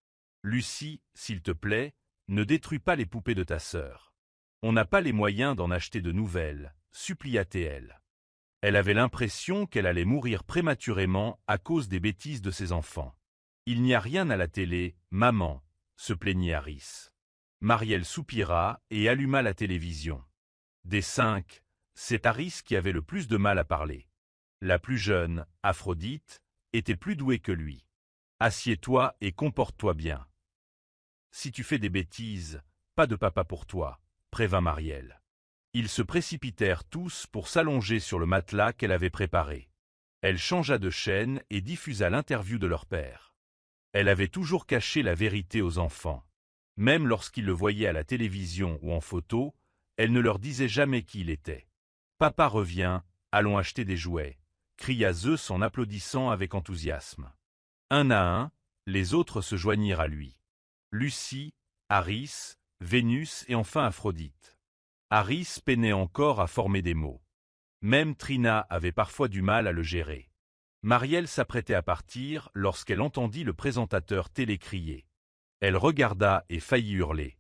Lucie, s'il te plaît, ne détruis pas les poupées de ta sœur. On n'a pas les moyens d'en acheter de nouvelles, supplia T.L. Elle avait l'impression qu'elle allait mourir prématurément à cause des bêtises de ses enfants. Il n'y a rien à la télé, maman, se plaignit Aris. Marielle soupira et alluma la télévision. Des 5, c'est Aris qui avait le plus de mal à parler. La plus jeune, Aphrodite, était plus douée que lui. Assieds-toi et comporte-toi bien. Si tu fais des bêtises, pas de papa pour toi, prévint Marielle. Ils se précipitèrent tous pour s'allonger sur le matelas qu'elle avait préparé. Elle changea de chaîne et diffusa l'interview de leur père. Elle avait toujours caché la vérité aux enfants. Même lorsqu'ils le voyaient à la télévision ou en photo, elle ne leur disait jamais qui il était. « Papa revient, allons acheter des jouets », cria Zeus en applaudissant avec enthousiasme. Un à un, les autres se joignirent à lui. Lucie, Aris, Vénus et enfin Aphrodite. Aris peinait encore à former des mots. Même Trina avait parfois du mal à le gérer. Marielle s'apprêtait à partir lorsqu'elle entendit le présentateur télé crier. Elle regarda et faillit hurler.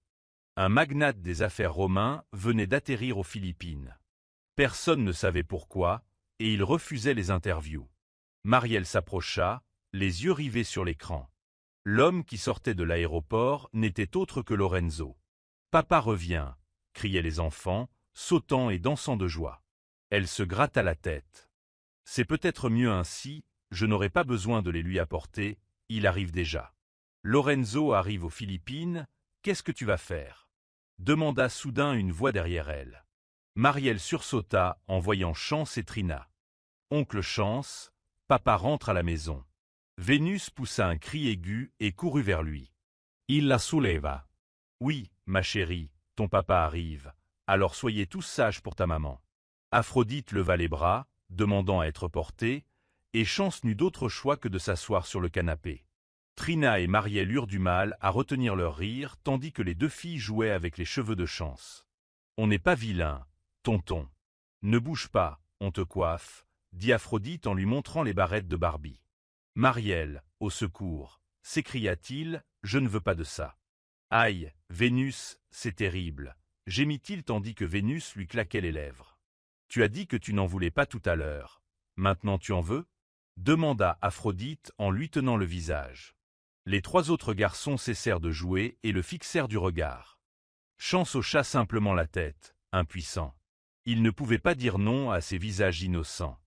Un magnate des affaires romain venait d'atterrir aux Philippines. Personne ne savait pourquoi, et il refusait les interviews. Marielle s'approcha, les yeux rivés sur l'écran. L'homme qui sortait de l'aéroport n'était autre que Lorenzo. « Papa revient !» criaient les enfants, sautant et dansant de joie. Elle se gratta la tête. « C'est peut-être mieux ainsi, je n'aurai pas besoin de les lui apporter, il arrive déjà. »« Lorenzo arrive aux Philippines, qu'est-ce que tu vas faire ?» demanda soudain une voix derrière elle. Marielle sursauta en voyant Chance et Trina. « Oncle Chance, papa rentre à la maison. » Vénus poussa un cri aigu et courut vers lui. Il la souleva. « Oui, ma chérie, ton papa arrive, alors soyez tous sages pour ta maman. » Aphrodite leva les bras, demandant à être portée, et Chance n'eut d'autre choix que de s'asseoir sur le canapé. Trina et Marielle eurent du mal à retenir leur rire tandis que les 2 filles jouaient avec les cheveux de Chance. « On n'est pas vilain, tonton. Ne bouge pas, on te coiffe, » dit Aphrodite en lui montrant les barrettes de Barbie. « Marielle, au secours !» s'écria-t-il, « je ne veux pas de ça. » « Aïe, Vénus, c'est terrible, gémit-il tandis que Vénus lui claquait les lèvres. Tu as dit que tu n'en voulais pas tout à l'heure. Maintenant tu en veux? Demanda Aphrodite en lui tenant le visage. Les 3 autres garçons cessèrent de jouer et le fixèrent du regard. Chance hocha simplement la tête, impuissant. Il ne pouvait pas dire non à ces visages innocents.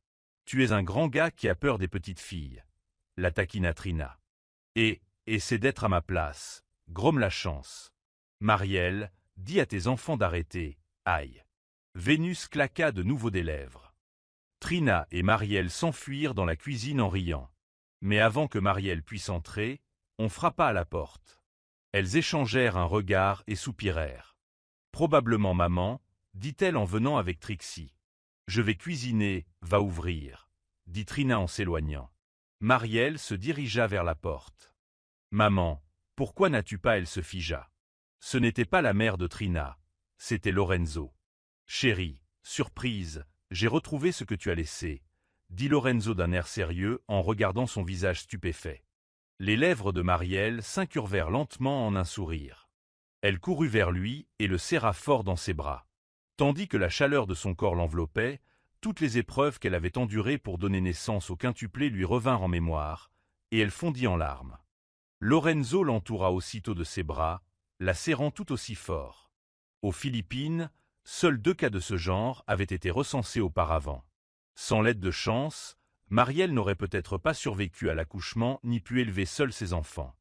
Tu es un grand gars qui a peur des petites filles, la taquina Trina. Et c'est d'être à ma place, gromme la chance. Marielle, dis à tes enfants d'arrêter, aïe. Vénus claqua de nouveau des lèvres. Trina et Marielle s'enfuirent dans la cuisine en riant. Mais avant que Marielle puisse entrer, on frappa à la porte. Elles échangèrent un regard et soupirèrent. Probablement maman, dit-elle en venant avec Trixie. Je vais cuisiner, va ouvrir, dit Trina en s'éloignant. Marielle se dirigea vers la porte. Maman, pourquoi n'as-tu pas? Elle se figea. Ce n'était pas la mère de Trina, c'était Lorenzo. Chérie, surprise, j'ai retrouvé ce que tu as laissé, dit Lorenzo d'un air sérieux en regardant son visage stupéfait. Les lèvres de Marielle s'incurvèrent lentement en un sourire. Elle courut vers lui et le serra fort dans ses bras. Tandis que la chaleur de son corps l'enveloppait, toutes les épreuves qu'elle avait endurées pour donner naissance au quintuplé lui revinrent en mémoire, et elle fondit en larmes. Lorenzo l'entoura aussitôt de ses bras, la serrant tout aussi fort. Aux Philippines, seuls 2 cas de ce genre avaient été recensés auparavant. Sans l'aide de Chance, Marielle n'aurait peut-être pas survécu à l'accouchement ni pu élever seule ses enfants.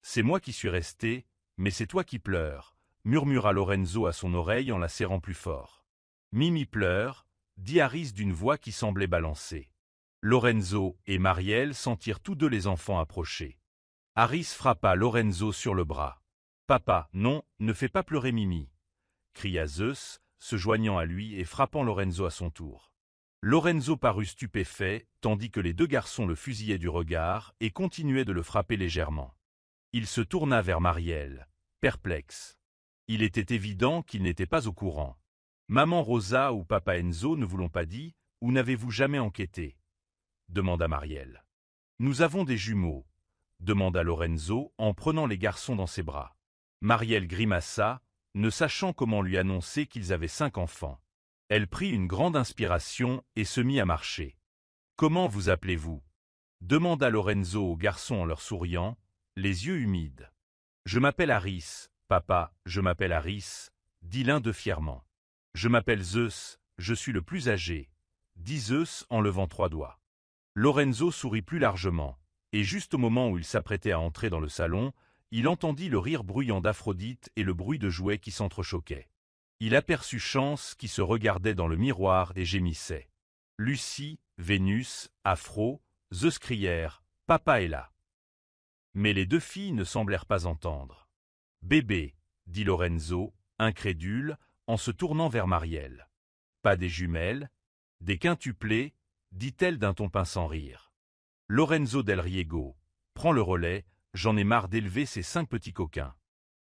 C'est moi qui suis resté, mais c'est toi qui pleures, murmura Lorenzo à son oreille en la serrant plus fort. Mimi pleure, dit Harris d'une voix qui semblait balancer. Lorenzo et Marielle sentirent tous 2 les enfants approcher. Harris frappa Lorenzo sur le bras. Papa, non, ne fais pas pleurer Mimi, cria Zeus, se joignant à lui et frappant Lorenzo à son tour. Lorenzo parut stupéfait, tandis que les 2 garçons le fusillaient du regard et continuaient de le frapper légèrement. Il se tourna vers Marielle, perplexe. Il était évident qu'il n'était pas au courant. Maman Rosa ou papa Enzo ne vous l'ont pas dit, ou n'avez-vous jamais enquêté? Demanda Marielle. Nous avons des jumeaux, demanda Lorenzo en prenant les garçons dans ses bras. Marielle grimaça, ne sachant comment lui annoncer qu'ils avaient 5 enfants. Elle prit une grande inspiration et se mit à marcher. Comment vous appelez-vous? Demanda Lorenzo aux garçons en leur souriant, les yeux humides. Je m'appelle Harris, papa, je m'appelle Harris, dit l'un d'eux fièrement. Je m'appelle Zeus, je suis le plus âgé, dit Zeus en levant 3 doigts. Lorenzo sourit plus largement, et juste au moment où il s'apprêtait à entrer dans le salon, il entendit le rire bruyant d'Aphrodite et le bruit de jouets qui s'entrechoquaient. Il aperçut Chance qui se regardait dans le miroir et gémissait. Lucie, Vénus, Aphro, Zeus crièrent « Papa est là !» Mais les 2 filles ne semblèrent pas entendre. « Bébé !» dit Lorenzo, incrédule, en se tournant vers Marielle. « Pas des jumelles, des quintuplés ?» dit-elle d'un ton pince sans rire. Lorenzo del Riego, prends le relais, j'en ai marre d'élever ces 5 petits coquins.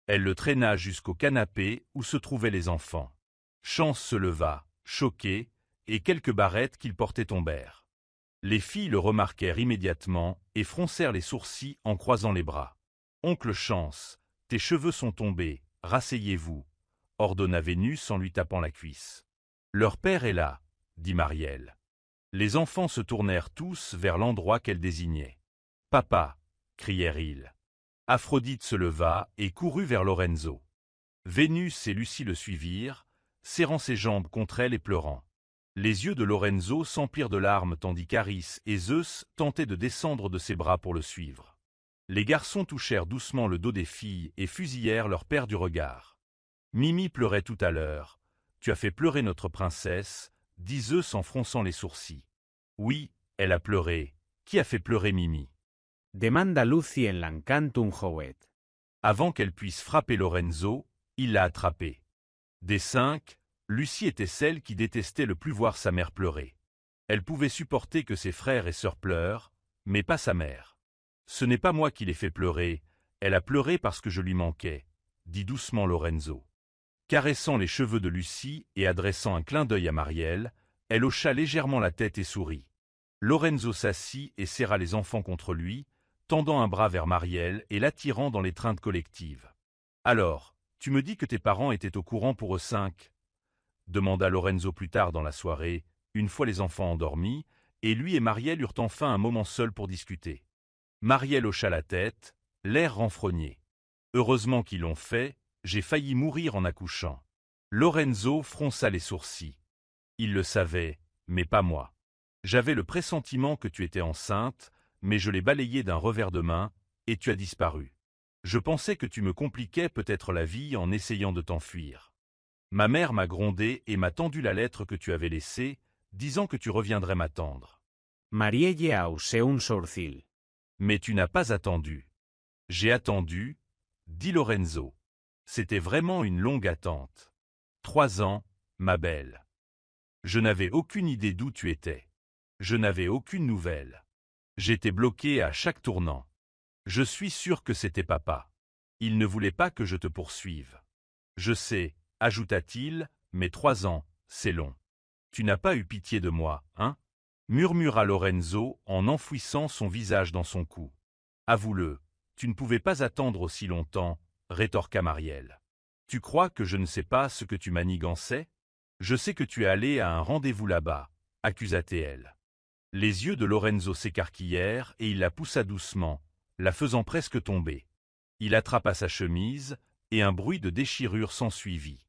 Elle le traîna jusqu'au canapé où se trouvaient les enfants. Chance se leva, choqué, et quelques barrettes qu'il portait tombèrent. Les filles le remarquèrent immédiatement et froncèrent les sourcils en croisant les bras. « Oncle Chance, tes cheveux sont tombés, rasseyez-vous » ordonna Vénus en lui tapant la cuisse. « Leur père est là » dit Marielle. Les enfants se tournèrent tous vers l'endroit qu'elle désignait. « Papa » crièrent-ils. Aphrodite se leva et courut vers Lorenzo. Vénus et Lucie le suivirent, serrant ses jambes contre elle et pleurant. Les yeux de Lorenzo s'emplirent de larmes tandis qu'Harris et Zeus tentaient de descendre de ses bras pour le suivre. Les garçons touchèrent doucement le dos des filles et fusillèrent leur père du regard. Mimi pleurait tout à l'heure. Tu as fait pleurer notre princesse, dit Zeus en fronçant les sourcils. Oui, elle a pleuré. Qui a fait pleurer Mimi? Demanda Lucy en l'encantum jouet. Avant qu'elle puisse frapper Lorenzo, il l'a attrapée. Des 5, Lucie était celle qui détestait le plus voir sa mère pleurer. Elle pouvait supporter que ses frères et sœurs pleurent, mais pas sa mère. Ce n'est pas moi qui l'ai fait pleurer, elle a pleuré parce que je lui manquais, dit doucement Lorenzo. Caressant les cheveux de Lucie et adressant un clin d'œil à Marielle, elle hocha légèrement la tête et sourit. Lorenzo s'assit et serra les enfants contre lui, tendant un bras vers Marielle et l'attirant dans l'étreinte collective. « Alors, Tu me dis que tes parents étaient au courant pour eux 5 demanda Lorenzo plus tard dans la soirée, une fois les enfants endormis, et lui et Marielle eurent enfin un moment seul pour discuter. Marielle hocha la tête, l'air renfrogné. Heureusement qu'ils l'ont fait, j'ai failli mourir en accouchant. Lorenzo fronça les sourcils. Il le savait, mais pas moi. J'avais le pressentiment que tu étais enceinte, mais je l'ai balayé d'un revers de main, et tu as disparu. Je pensais que tu me compliquais peut-être la vie en essayant de t'enfuir. Ma mère m'a grondé et m'a tendu la lettre que tu avais laissée, disant que tu reviendrais m'attendre. Marielle haussé un sourcil. Mais tu n'as pas attendu. J'ai attendu, dit Lorenzo. C'était vraiment une longue attente. 3 ans, ma belle. Je n'avais aucune idée d'où tu étais. Je n'avais aucune nouvelle. J'étais bloqué à chaque tournant. Je suis sûr que c'était papa. Il ne voulait pas que je te poursuive. Je sais, ajouta-t-il, mais 3 ans, c'est long. Tu n'as pas eu pitié de moi, hein? Murmura Lorenzo en enfouissant son visage dans son cou. Avoue-le, tu ne pouvais pas attendre aussi longtemps, rétorqua Marielle. Tu crois que je ne sais pas ce que tu manigançais? Je sais que tu es allé à un rendez-vous là-bas, accusa-t-elle. Les yeux de Lorenzo s'écarquillèrent et il la poussa doucement, la faisant presque tomber. Il attrapa sa chemise, et un bruit de déchirure s'ensuivit.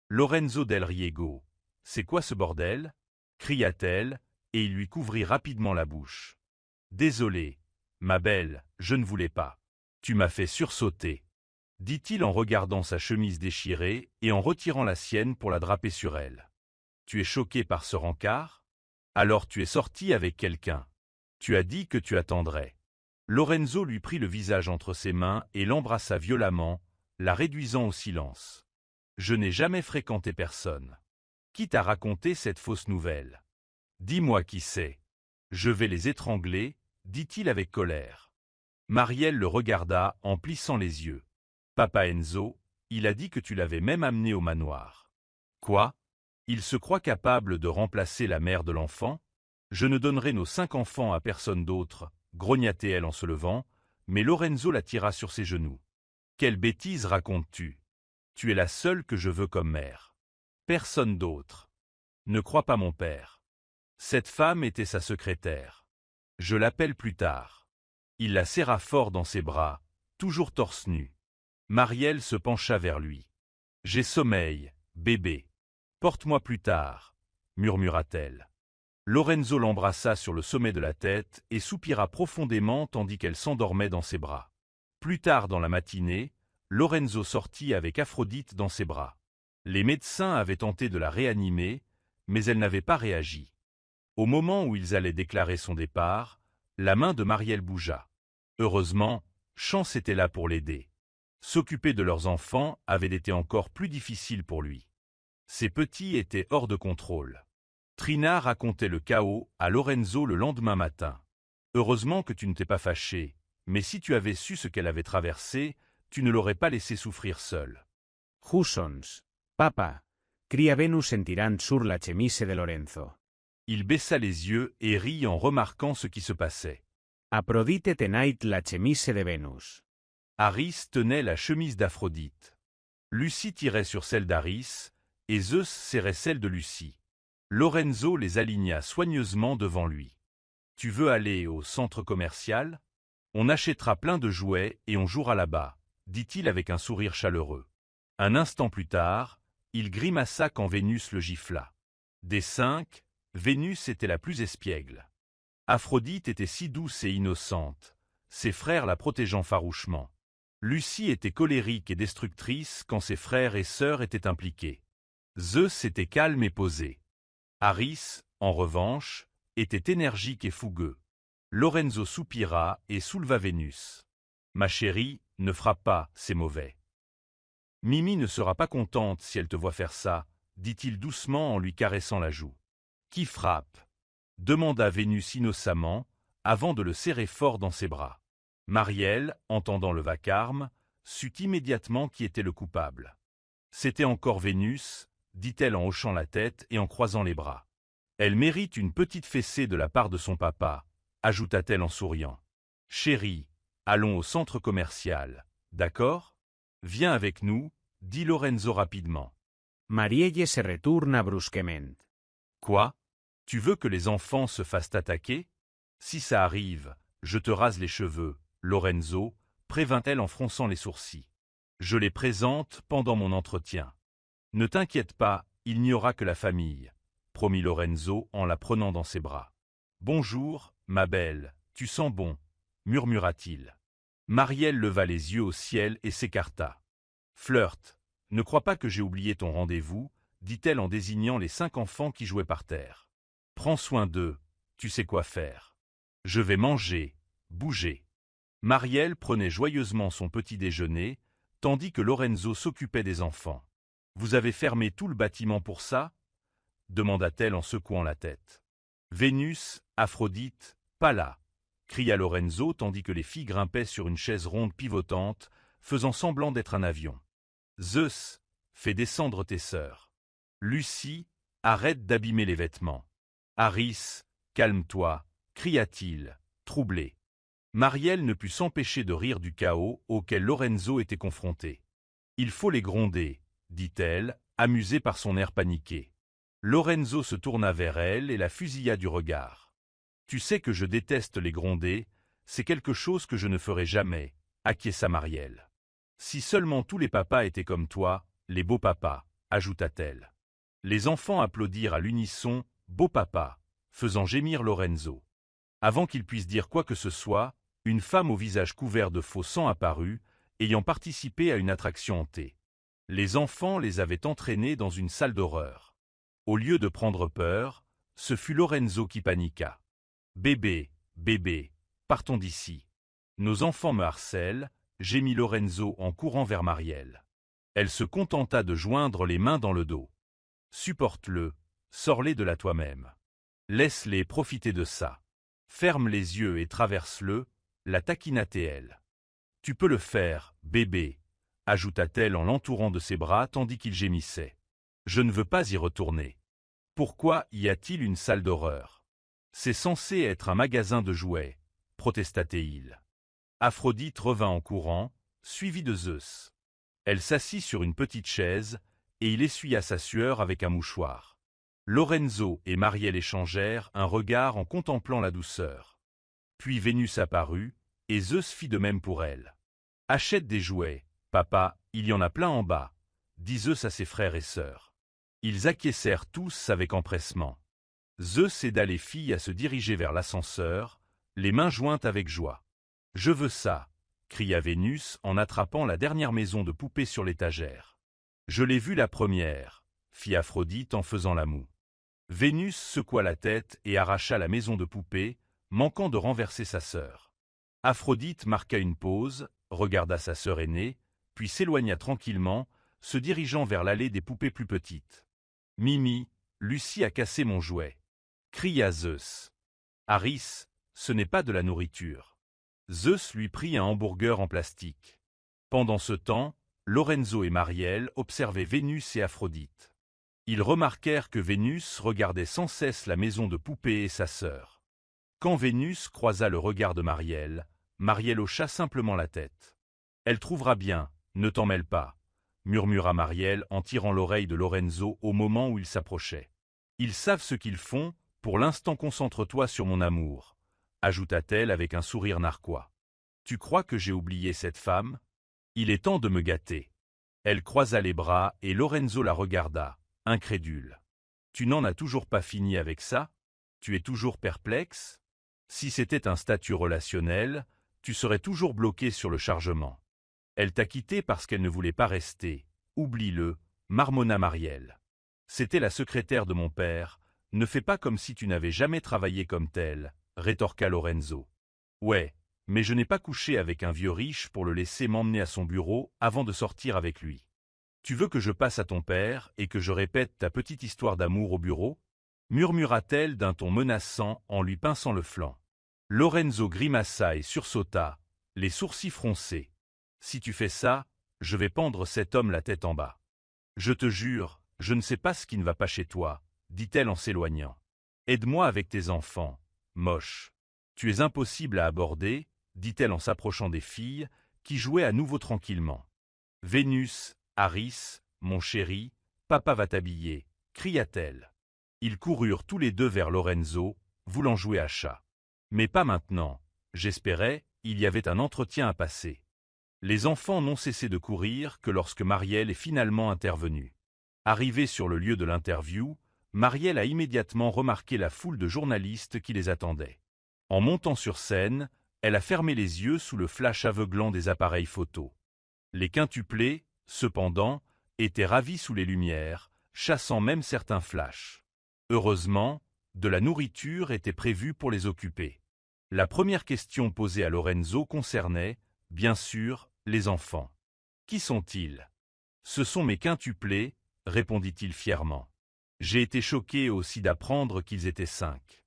Lorenzo del Riego, c'est quoi ce bordel? Cria-t-elle, et il lui couvrit rapidement la bouche. Désolé, ma belle, je ne voulais pas. Tu m'as fait sursauter, dit-il en regardant sa chemise déchirée et en retirant la sienne pour la draper sur elle. Tu es choqué par ce rencard? Alors tu es sorti avec quelqu'un. Tu as dit que tu attendrais. Lorenzo lui prit le visage entre ses mains et l'embrassa violemment, la réduisant au silence. Je n'ai jamais fréquenté personne. Qui t'a raconté cette fausse nouvelle? Dis-moi qui c'est. Je vais les étrangler, dit-il avec colère. Marielle le regarda en plissant les yeux. Papa Enzo, il a dit que tu l'avais même amené au manoir. Quoi? Il se croit capable de remplacer la mère de l'enfant? Je ne donnerai nos 5 enfants à personne d'autre, grogna-t-elle en se levant, mais Lorenzo la tira sur ses genoux. Quelle bêtise racontes-tu? Tu es la seule que je veux comme mère. Personne d'autre. Ne crois pas mon père. Cette femme était sa secrétaire. Je l'appelle plus tard. Il la serra fort dans ses bras, toujours torse nu. Marielle se pencha vers lui. J'ai sommeil, bébé. Porte-moi plus tard, murmura-t-elle. Lorenzo l'embrassa sur le sommet de la tête et soupira profondément tandis qu'elle s'endormait dans ses bras. Plus tard dans la matinée, Lorenzo sortit avec Aphrodite dans ses bras. Les médecins avaient tenté de la réanimer, mais elle n'avait pas réagi. Au moment où ils allaient déclarer son départ, la main de Marielle bougea. Heureusement, Chance était là pour l'aider. S'occuper de leurs enfants avait été encore plus difficile pour lui. Ses petits étaient hors de contrôle. Trina racontait le chaos à Lorenzo le lendemain matin. Heureusement que tu ne t'es pas fâché, mais si tu avais su ce qu'elle avait traversé, tu ne l'aurais pas laissé souffrir seule. Hussons. Papa. Cria Venus en tirant sur la chemise de Lorenzo. Il baissa les yeux et rit en remarquant ce qui se passait. Aphrodite tenait la chemise de Venus. Aris tenait la chemise d'Aphrodite. Lucie tirait sur celle d'Aris, et Zeus serrait celle de Lucie. Lorenzo les aligna soigneusement devant lui. « Tu veux aller au centre commercial? On achètera plein de jouets et on jouera là-bas, » dit-il avec un sourire chaleureux. Un instant plus tard, il grimaça quand Vénus le gifla. Des 5, Vénus était la plus espiègle. Aphrodite était si douce et innocente, ses frères la protégeant farouchement. Lucie était colérique et destructrice quand ses frères et sœurs étaient impliqués. Zeus était calme et posé. Aris, en revanche, était énergique et fougueux. Lorenzo soupira et souleva Vénus. « Ma chérie, ne frappe pas, c'est mauvais. »« Mimi ne sera pas contente si elle te voit faire ça, » dit-il doucement en lui caressant la joue. « Qui frappe ?» demanda Vénus innocemment, avant de le serrer fort dans ses bras. Marielle, entendant le vacarme, sut immédiatement qui était le coupable. C'était encore Vénus, dit-elle en hochant la tête et en croisant les bras. Elle mérite une petite fessée de la part de son papa, ajouta-t-elle en souriant. Chérie, allons au centre commercial, d'accord? Viens avec nous, dit Lorenzo rapidement. Marielle se retourna brusquement. Quoi? Tu veux que les enfants se fassent attaquer? Si ça arrive, je te rase les cheveux, Lorenzo, prévint-elle en fronçant les sourcils. Je les présente pendant mon entretien. Ne t'inquiète pas, il n'y aura que la famille, promit Lorenzo en la prenant dans ses bras. Bonjour, ma belle, tu sens bon, murmura-t-il. Marielle leva les yeux au ciel et s'écarta. Flirt, ne crois pas que j'ai oublié ton rendez-vous, dit-elle en désignant les 5 enfants qui jouaient par terre. Prends soin d'eux, tu sais quoi faire. Je vais manger, bouger. Marielle prenait joyeusement son petit déjeuner, tandis que Lorenzo s'occupait des enfants. Vous avez fermé tout le bâtiment pour ça? Demanda-t-elle en secouant la tête. Vénus, Aphrodite, pas là, cria Lorenzo tandis que les filles grimpaient sur une chaise ronde pivotante, faisant semblant d'être un avion. Zeus, fais descendre tes sœurs. Lucie, arrête d'abîmer les vêtements. Harris, calme-toi, cria-t-il, troublé. Marielle ne put s'empêcher de rire du chaos auquel Lorenzo était confronté. Il faut les gronder, dit-elle, amusée par son air paniqué. Lorenzo se tourna vers elle et la fusilla du regard. Tu sais que je déteste les gronder, c'est quelque chose que je ne ferai jamais, acquiesça Marielle. Si seulement tous les papas étaient comme toi, les beaux papas, ajouta-t-elle. Les enfants applaudirent à l'unisson, beau papa, faisant gémir Lorenzo. Avant qu'il puisse dire quoi que ce soit, une femme au visage couvert de faux sang apparut, ayant participé à une attraction hantée. Les enfants les avaient entraînés dans une salle d'horreur. Au lieu de prendre peur, ce fut Lorenzo qui paniqua. Bébé, bébé, partons d'ici. Nos enfants me harcèlent, gémit Lorenzo en courant vers Marielle. Elle se contenta de joindre les mains dans le dos. Supporte-le, sors-les de là toi-même. Laisse-les profiter de ça. Ferme les yeux et traverse-le, la taquina-t-elle. Tu peux le faire, bébé, ajouta-t-elle en l'entourant de ses bras tandis qu'il gémissait. Je ne veux pas y retourner. Pourquoi y a-t-il une salle d'horreur? C'est censé être un magasin de jouets, protesta-t-il. Aphrodite revint en courant, suivie de Zeus. Elle s'assit sur une petite chaise, et il essuya sa sueur avec un mouchoir. Lorenzo et Marielle échangèrent un regard en contemplant la douceur. Puis Vénus apparut, et Zeus fit de même pour elle. « Achète des jouets, papa, il y en a plein en bas », dit Zeus à ses frères et sœurs. Ils acquiescèrent tous avec empressement. Zeus aida les filles à se diriger vers l'ascenseur, les mains jointes avec joie. « Je veux ça », cria Vénus en attrapant la dernière maison de poupées sur l'étagère. « Je l'ai vue la première », fit Aphrodite en faisant la moue. Vénus secoua la tête et arracha la maison de poupées, manquant de renverser sa sœur. Aphrodite marqua une pause, regarda sa sœur aînée, puis s'éloigna tranquillement, se dirigeant vers l'allée des poupées plus petites. « Mimi, Lucie a cassé mon jouet !» cria Zeus. « Harris, ce n'est pas de la nourriture. » Zeus lui prit un hamburger en plastique. Pendant ce temps, Lorenzo et Marielle observaient Vénus et Aphrodite. Ils remarquèrent que Vénus regardait sans cesse la maison de poupées et sa sœur. Quand Vénus croisa le regard de Marielle, Marielle hocha simplement la tête. « Elle trouvera bien, ne t'en mêle pas », murmura Marielle en tirant l'oreille de Lorenzo au moment où ils s'approchaient. « Ils savent ce qu'ils font, pour l'instant concentre-toi sur mon amour », ajouta-t-elle avec un sourire narquois. « Tu crois que j'ai oublié cette femme? Il est temps de me gâter. » Elle croisa les bras et Lorenzo la regarda, incrédule. « Tu n'en as toujours pas fini avec ça? Tu es toujours perplexe? Si c'était un statut relationnel, tu serais toujours bloqué sur le chargement. Elle t'a quitté parce qu'elle ne voulait pas rester. Oublie-le, marmonna Marielle. C'était la secrétaire de mon père. Ne fais pas comme si tu n'avais jamais travaillé comme telle, rétorqua Lorenzo. Ouais, mais je n'ai pas couché avec un vieux riche pour le laisser m'emmener à son bureau avant de sortir avec lui. Tu veux que je passe à ton père et que je répète ta petite histoire d'amour au bureau? Murmura-t-elle d'un ton menaçant en lui pinçant le flanc. Lorenzo grimaça et sursauta, les sourcils froncés. Si tu fais ça, je vais pendre cet homme la tête en bas. Je te jure, je ne sais pas ce qui ne va pas chez toi, dit-elle en s'éloignant. Aide-moi avec tes enfants, moche. Tu es impossible à aborder, dit-elle en s'approchant des filles, qui jouaient à nouveau tranquillement. Vénus, Harris, mon chéri, papa va t'habiller, cria-t-elle. Ils coururent tous les deux vers Lorenzo, voulant jouer à chat. Mais pas maintenant, j'espérais, il y avait un entretien à passer. Les enfants n'ont cessé de courir que lorsque Marielle est finalement intervenue. Arrivée sur le lieu de l'interview, Marielle a immédiatement remarqué la foule de journalistes qui les attendaient. En montant sur scène, elle a fermé les yeux sous le flash aveuglant des appareils photo. Les quintuplés, cependant, étaient ravis sous les lumières, chassant même certains flashs. Heureusement, de la nourriture était prévue pour les occuper. La première question posée à Lorenzo concernait, bien sûr, les enfants. « Qui sont-ils » ? « Ce sont mes quintuplés, » répondit-il fièrement. J'ai été choqué aussi d'apprendre qu'ils étaient 5.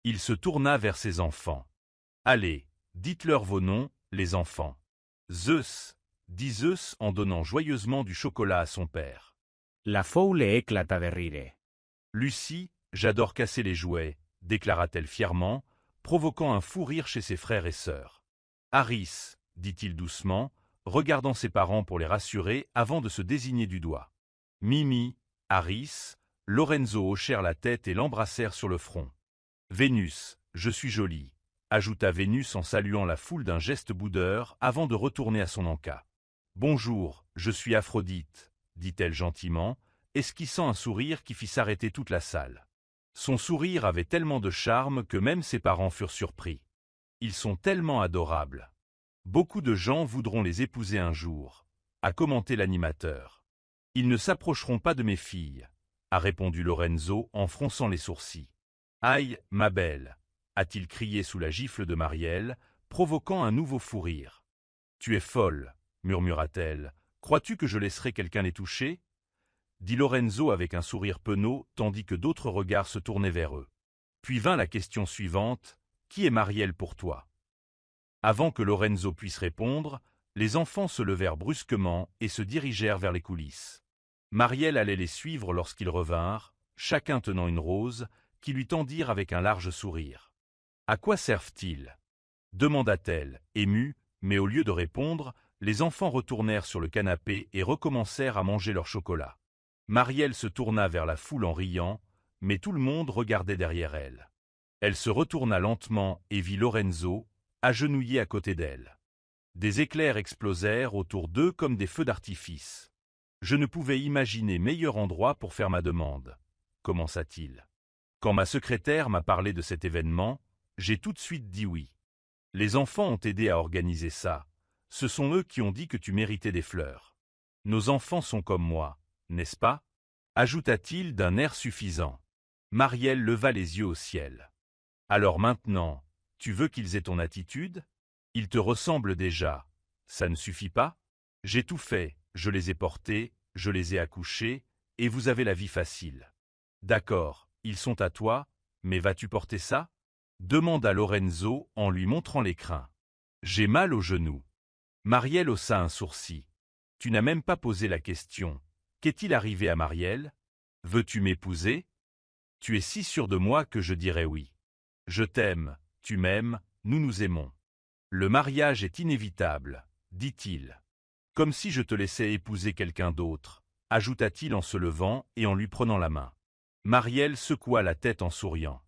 Il se tourna vers ses enfants. « Allez, dites-leur vos noms, les enfants. »« Zeus » dit Zeus en donnant joyeusement du chocolat à son père. La foule éclata de rire. « Lucie, j'adore casser les jouets, » déclara-t-elle fièrement, provoquant un fou rire chez ses frères et sœurs. « Harris, » dit-il doucement, regardant ses parents pour les rassurer avant de se désigner du doigt. Mimi, Harris, Lorenzo hochèrent la tête et l'embrassèrent sur le front. « Vénus, je suis jolie », ajouta Vénus en saluant la foule d'un geste boudeur avant de retourner à son encas. « Bonjour, je suis Aphrodite », dit-elle gentiment, esquissant un sourire qui fit s'arrêter toute la salle. Son sourire avait tellement de charme que même ses parents furent surpris. Ils sont tellement adorables. Beaucoup de gens voudront les épouser un jour, a commenté l'animateur. Ils ne s'approcheront pas de mes filles, a répondu Lorenzo en fronçant les sourcils. Aïe, ma belle, a-t-il crié sous la gifle de Marielle, provoquant un nouveau fou rire. Tu es folle, murmura-t-elle. Crois-tu que je laisserai quelqu'un les toucher ? Dit Lorenzo avec un sourire penaud, tandis que d'autres regards se tournaient vers eux. Puis vint la question suivante, qui est Marielle pour toi ? Avant que Lorenzo puisse répondre, les enfants se levèrent brusquement et se dirigèrent vers les coulisses. Marielle allait les suivre lorsqu'ils revinrent, chacun tenant une rose, qui lui tendirent avec un large sourire. « À quoi servent-ils » demanda-t-elle, émue, mais au lieu de répondre, les enfants retournèrent sur le canapé et recommencèrent à manger leur chocolat. Marielle se tourna vers la foule en riant, mais tout le monde regardait derrière elle. Elle se retourna lentement et vit Lorenzo, agenouillé à côté d'elle. Des éclairs explosèrent autour d'eux comme des feux d'artifice. « Je ne pouvais imaginer meilleur endroit pour faire ma demande, » commença-t-il. Quand ma secrétaire m'a parlé de cet événement, j'ai tout de suite dit oui. Les enfants ont aidé à organiser ça. Ce sont eux qui ont dit que tu méritais des fleurs. Nos enfants sont comme moi, n'est-ce pas ? Ajouta-t-il d'un air suffisant. Marielle leva les yeux au ciel. Alors maintenant, tu veux qu'ils aient ton attitude ? Ils te ressemblent déjà. Ça ne suffit pas ? J'ai tout fait, je les ai portés, je les ai accouchés, et vous avez la vie facile. D'accord, ils sont à toi, mais vas-tu porter ça ? Demanda Lorenzo en lui montrant les crins. J'ai mal au genou. Marielle haussa un sourcil. Tu n'as même pas posé la question. Qu'est-il arrivé à Marielle ? Veux-tu m'épouser ? Tu es si sûr de moi que je dirais oui. Je t'aime, tu m'aimes, nous nous aimons. Le mariage est inévitable, dit-il. Comme si je te laissais épouser quelqu'un d'autre, ajouta-t-il en se levant et en lui prenant la main. Marielle secoua la tête en souriant.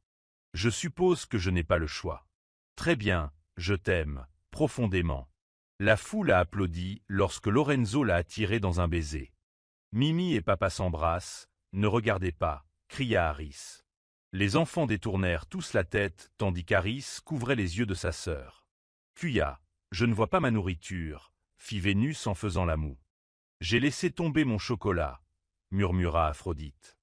Je suppose que je n'ai pas le choix. Très bien, je t'aime, profondément. La foule a applaudi lorsque Lorenzo l'a attiré dans un baiser. Mimi et papa s'embrassent, ne regardez pas, cria Harris. Les enfants détournèrent tous la tête tandis qu'Harris couvrait les yeux de sa sœur. Cuya, je ne vois pas ma nourriture, fit Vénus en faisant la moue. J'ai laissé tomber mon chocolat, murmura Aphrodite.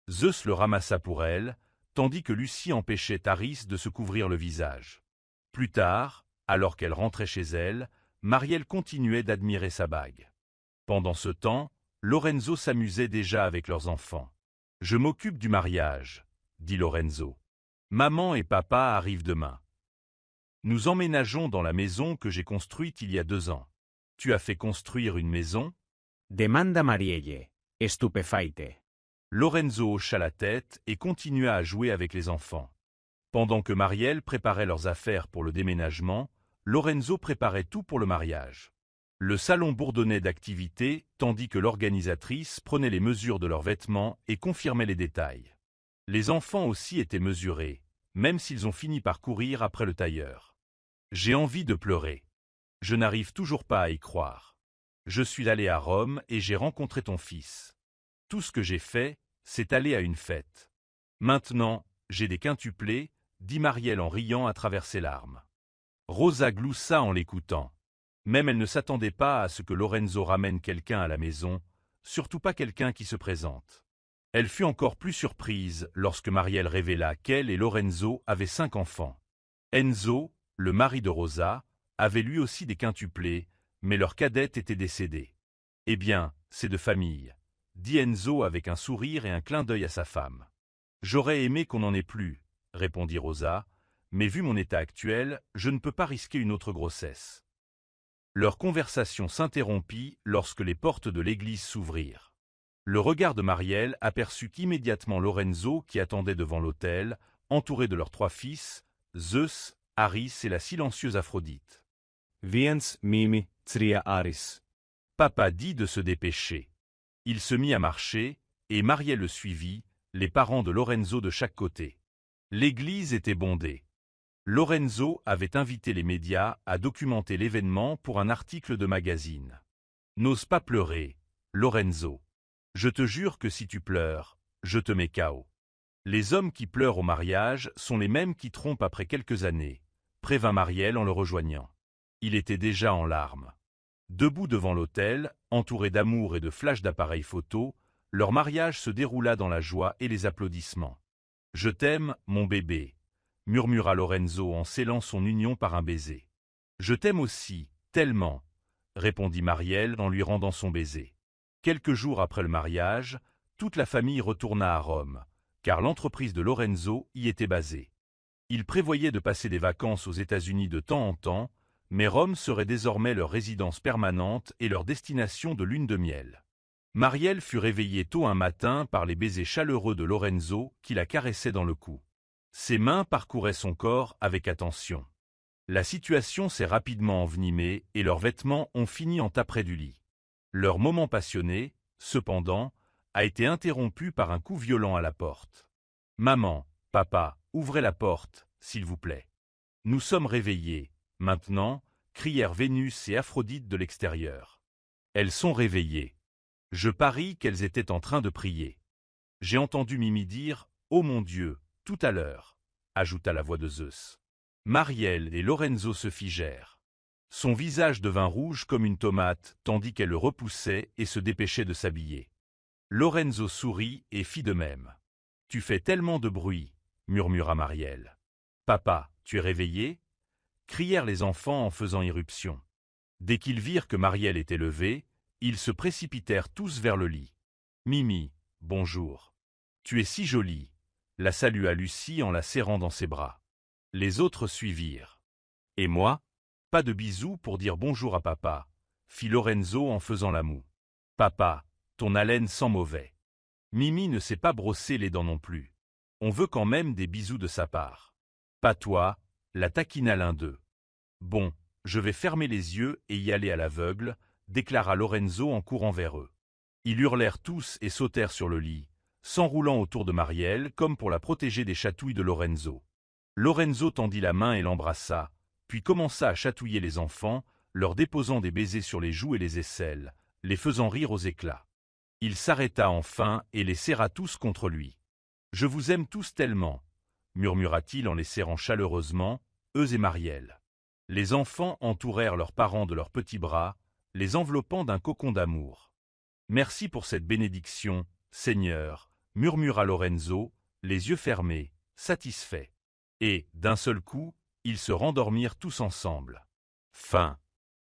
Zeus le ramassa pour elle, tandis que Lucie empêchait Harris de se couvrir le visage. Plus tard, alors qu'elle rentrait chez elle, Marielle continuait d'admirer sa bague. Pendant ce temps, Lorenzo s'amusait déjà avec leurs enfants. « Je m'occupe du mariage », dit Lorenzo. « Maman et papa arrivent demain. Nous emménageons dans la maison que j'ai construite il y a 2 ans. Tu as fait construire une maison ?» Demanda Marielle, estupefacte. Lorenzo hocha la tête et continua à jouer avec les enfants. Pendant que Marielle préparait leurs affaires pour le déménagement, Lorenzo préparait tout pour le mariage. Le salon bourdonnait d'activité, tandis que l'organisatrice prenait les mesures de leurs vêtements et confirmait les détails. Les enfants aussi étaient mesurés, même s'ils ont fini par courir après le tailleur. J'ai envie de pleurer. Je n'arrive toujours pas à y croire. Je suis allé à Rome et j'ai rencontré ton fils. Tout ce que j'ai fait, c'est aller à une fête. Maintenant, j'ai des quintuplés, dit Marielle en riant à travers ses larmes. Rosa gloussa en l'écoutant. Même elle ne s'attendait pas à ce que Lorenzo ramène quelqu'un à la maison, surtout pas quelqu'un qui se présente. Elle fut encore plus surprise lorsque Marielle révéla qu'elle et Lorenzo avaient 5 enfants. Enzo, le mari de Rosa, avait lui aussi des quintuplés, mais leur cadette était décédée. « Eh bien, c'est de famille », dit Enzo avec un sourire et un clin d'œil à sa femme. « J'aurais aimé qu'on n'en ait plus », répondit Rosa, « mais vu mon état actuel, je ne peux pas risquer une autre grossesse. » Leur conversation s'interrompit lorsque les portes de l'église s'ouvrirent. Le regard de Marielle aperçut immédiatement Lorenzo qui attendait devant l'autel, entouré de leurs 3 fils, Zeus, Aris et la silencieuse Aphrodite. « Viens, Mimi, Tria Aris. » Papa dit de se dépêcher. Il se mit à marcher, et Marielle le suivit, les parents de Lorenzo de chaque côté. L'église était bondée. Lorenzo avait invité les médias à documenter l'événement pour un article de magazine. « N'ose pas pleurer, Lorenzo. Je te jure que si tu pleures, je te mets KO. Les hommes qui pleurent au mariage sont les mêmes qui trompent après quelques années, » prévint Marielle en le rejoignant. Il était déjà en larmes. Debout devant l'autel, entouré d'amour et de flashs d'appareils photo, leur mariage se déroula dans la joie et les applaudissements. « Je t'aime, mon bébé », murmura Lorenzo en scellant son union par un baiser. « Je t'aime aussi, tellement », répondit Marielle en lui rendant son baiser. Quelques jours après le mariage, toute la famille retourna à Rome, car l'entreprise de Lorenzo y était basée. Ils prévoyaient de passer des vacances aux États-Unis de temps en temps, mais Rome serait désormais leur résidence permanente et leur destination de lune de miel. Marielle fut réveillée tôt un matin par les baisers chaleureux de Lorenzo qui la caressait dans le cou. Ses mains parcouraient son corps avec attention. La situation s'est rapidement envenimée et leurs vêtements ont fini en taperets du lit. Leur moment passionné, cependant, a été interrompu par un coup violent à la porte. « Maman, papa, ouvrez la porte, s'il vous plaît. Nous sommes réveillés, maintenant », crièrent Vénus et Aphrodite de l'extérieur. Elles sont réveillées. Je parie qu'elles étaient en train de prier. J'ai entendu Mimi dire « Oh mon Dieu !» tout à l'heure, ajouta la voix de Zeus. Marielle et Lorenzo se figèrent. Son visage devint rouge comme une tomate, tandis qu'elle le repoussait et se dépêchait de s'habiller. Lorenzo sourit et fit de même. « Tu fais tellement de bruit, » murmura Marielle. « Papa, tu es réveillé ?» crièrent les enfants en faisant irruption. Dès qu'ils virent que Marielle était levée, ils se précipitèrent tous vers le lit. « Mimi, bonjour. Tu es si jolie !» la salua Lucie en la serrant dans ses bras. Les autres suivirent. « Et moi ? Pas de bisous pour dire bonjour à papa », fit Lorenzo en faisant la moue. « Papa, ton haleine sent mauvais. » Mimi ne s'est pas brossé les dents non plus. On veut quand même des bisous de sa part. « Pas toi », la taquina l'un d'eux. « Bon, je vais fermer les yeux et y aller à l'aveugle », déclara Lorenzo en courant vers eux. Ils hurlèrent tous et sautèrent sur le lit, s'enroulant autour de Marielle comme pour la protéger des chatouilles de Lorenzo. Lorenzo tendit la main et l'embrassa, puis commença à chatouiller les enfants, leur déposant des baisers sur les joues et les aisselles, les faisant rire aux éclats. Il s'arrêta enfin et les serra tous contre lui. « Je vous aime tous tellement », murmura-t-il en les serrant chaleureusement, eux et Marielle. Les enfants entourèrent leurs parents de leurs petits bras, les enveloppant d'un cocon d'amour. « Merci pour cette bénédiction, Seigneur », murmura Lorenzo, les yeux fermés, satisfait. Et, d'un seul coup, ils se rendormirent tous ensemble. Fin.